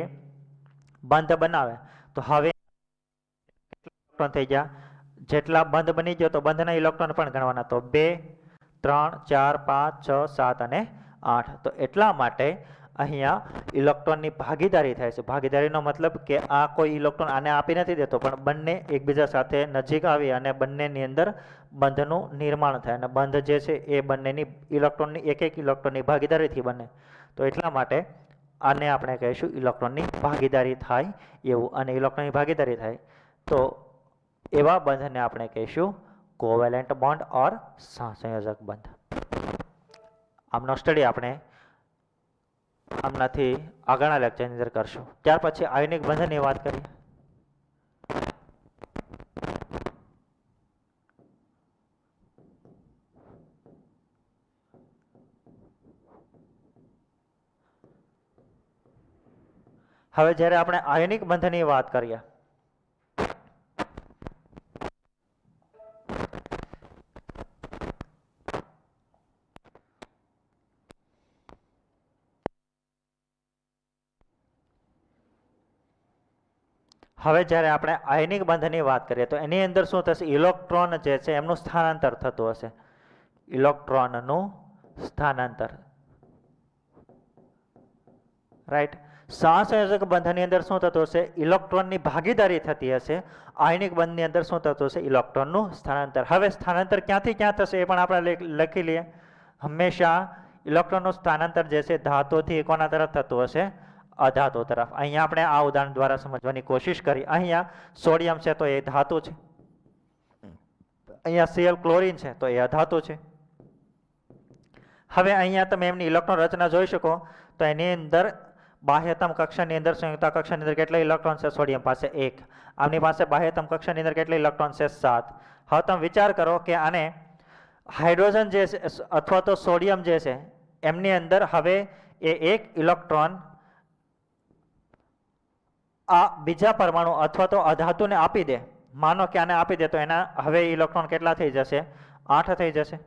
બંધ બનાવે તો હવે ઇલેક્ટ્રોન થઈ ગયા. જેટલા બંધ બની ગયો તો બંધના ઇલેક્ટ્રોન પણ ગણવાના. તો 2 3 4 5 6 7 અને 8. તો એટલા માટે અહીંયા ઇલેક્ટ્રોનની ભાગીદારી થાય છે. ભાગીદારીનો મતલબ કે આ કોઈ ઇલેક્ટ્રોન આને આપી નથી દેતો, પણ બંને એકબીજા સાથે નજીક આવી અને બંનેની અંદર બંધનું નિર્માણ થાય, અને બંધ જે છે એ બંનેની ઇલેક્ટ્રોનની 1 ઇલેક્ટ્રોનની ભાગીદારીથી બને. તો એટલા માટે આને આપણે કહીશું ઇલેક્ટ્રોનની ભાગીદારી થાય એવું. અને ઇલેક્ટ્રોનની ભાગીદારી થાય તો એવા બંધને આપણે કહીશું કોવેલેન્ટ બોન્ડ ઓર સહસંયોજક બંધ. આમનો સ્ટડી આપણે આમનાથી આગળના લેક્ચરની અંદર કરશું. ત્યાર પછી આયનિક બંધનની વાત કરીએ. હવે જ્યારે આપણે આયનિક બંધની વાત કરીએ આયનિક બંધની વાત કરીએ તો એની અંદર શું થશે? ઇલેક્ટ્રોન જે છે એમનું સ્થાનાંતર થતું હશે. ઇલેક્ટ્રોનનું સ્થાનાંતર, રાઈટ. સહસંયોજક બંધની અંદર શું થતું હશે? ઇલેક્ટ્રોનની ભાગીદારી થતી હશે. આયનિક બંધની અંદર શું થતું હશે? ઇલેક્ટ્રોનનું સ્થાનાંતર. હવે સ્થાનાંતર ક્યાંથી ક્યાં થશે એ પણ આપણે લખી લઈએ. હંમેશા ઇલેક્ટ્રોનનું સ્થાનાંતર જે છે ધાતુથી કોના તરફ થતું હશે? અધાતુ તરફ. અહીંયા આપણે આ ઉદાહરણ દ્વારા સમજવાની કોશિશ કરી. અહીંયા સોડિયમ છે તો એ ધાતુ છે, અહીંયા Cl ક્લોરીન છે તો એ અધાતુ છે. હવે અહીંયા તમે એમની ઇલેક્ટ્રોન રચના જોઈ શકો તો એની અંદર બાહ્યતમ કક્ષાની અંદર સંયુક્ત કક્ષાની અંદર કેટલા ઇલેક્ટ્રોન છે? સોડિયમ પાસે 1. આમની પાસે બાહ્યતમ કક્ષાની અંદર કેટલા ઇલેક્ટ્રોન છે? 7. હવે તમે વિચાર કરો કે આને હાઇડ્રોજન જે છે અથવા તો સોડિયમ જે છે એમની અંદર હવે એ 1 ઇલેક્ટ્રોન આ બીજા પરમાણુ અથવા તો અધાતુને આપી દે. માનો કે આને આપી દે તો એના હવે ઇલેક્ટ્રોન કેટલા થઈ જશે? 8 થઈ જશે.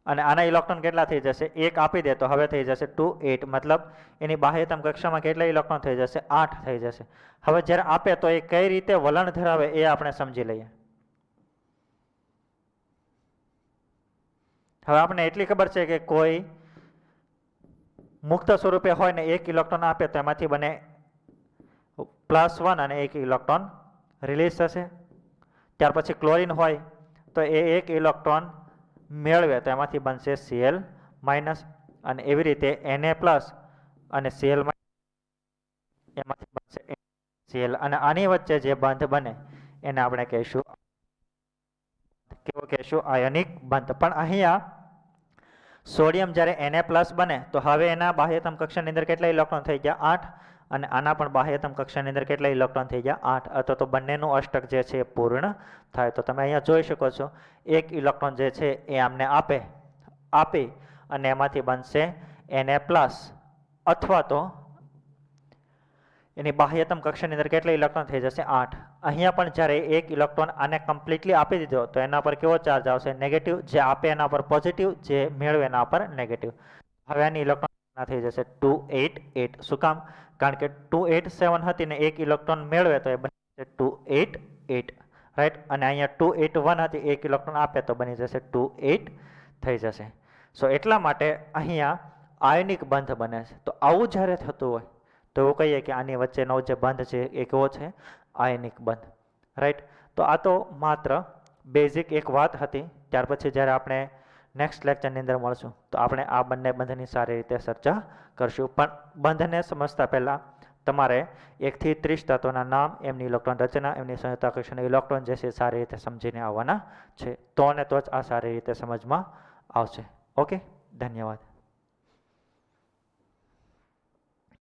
અને આના ઇલેક્ટ્રોન કેટલા થઈ જશે? 1 આપી દે તો હવે થઈ જશે 2 8. મતલબ એની બાહ્યતમ કક્ષામાં કેટલા ઇલેક્ટ્રોન થઈ જશે? 8 થઈ જશે. હવે જ્યારે આપે તો એ કઈ રીતે વલણ ધરાવે એ આપણે સમજી લઈએ. હવે આપણે એટલી ખબર છે કે કોઈ મુક્ત સ્વરૂપે હોય ને એક ઇલેક્ટ્રોન આપે તો એમાંથી બને +1 અને એક ઇલેક્ટ્રોન રિલીઝ થશે. ત્યાર પછી ક્લોરીન હોય તો એ એક ઇલેક્ટ્રોન મેળવે તો એમાંથી બનશે Cl- અને એવી રીતે Na+ અને Cl- એમાંથી બનશે Cl અને આની વચ્ચે જે બંધ બને એને આપણે કહીશું કેવો કહીશું આયનિક બંધ. પણ અહીંયા સોડિયમ જ્યારે Na+ બને તો હવે એના બાહ્યતમ કક્ષાની અંદર કેટલા ઇલેક્ટ્રોન થઈ ગયા 8 અને આના પણ બાહ્યતમ કક્ષાની અંદર કેટલા ઇલેક્ટ્રોન થઈ ગયા 8 અથવા તો બંનેનું અષ્ટક જે છે એ પૂર્ણ થાય. તો તમે અહીંયા જોઈ શકો છો એક ઇલેક્ટ્રોન જે છે એ આમને આપી અને એમાંથી બનશે Na+ અથવા તો એની બાહ્યતમ કક્ષાની અંદર કેટલા ઇલેક્ટ્રોન થઈ જશે 8. અહીંયા પણ જ્યારે એક ઇલેક્ટ્રોન આને કમ્પ્લીટલી આપી દીધો તો એના પર કેવો ચાર્જ આવશે નેગેટિવ. જે આપે એના પર પોઝિટિવ, જે મેળવે એના પર નેગેટિવ. હવે આની ઇલેક્ટ્રોન થઈ જશે 288. શું કામ? કારણ કે 287 હતી ને એક ઇલેક્ટ્રોન મેળવે તો એ બની જશે 288, રાઈટ. અને અહીંયા 281 હતી, એક ઇલેક્ટ્રોન આપે તો બની જશે 28 થઈ જશે. સો એટલા માટે અહીંયા આયનિક બંધ બને છે. તો આવું જ્યારે થતું હોય તો એવું કહીએ કે આની વચ્ચેનો જે બંધ છે એ કેવો છે આયનિક બંધ, રાઈટ. તો આ તો માત્ર બેઝિક એક વાત હતી. ત્યાર પછી જ્યારે આપણે નેક્સ્ટ લેક્ચરની અંદર મળશું તો આપણે આ બંને બંધની સારી રીતે ચર્ચા કરશું. પણ બંધને સમજતા પહેલાં તમારે 1 થી 30 તત્વોના નામ, એમની ઇલેક્ટ્રોન રચના, એમની સંયુક્ત કક્ષાના ઇલેક્ટ્રોન જે છે સારી રીતે સમજીને આવવાના છે. તો અને તો જ આ સારી રીતે સમજમાં આવશે. ઓકે, ધન્યવાદ.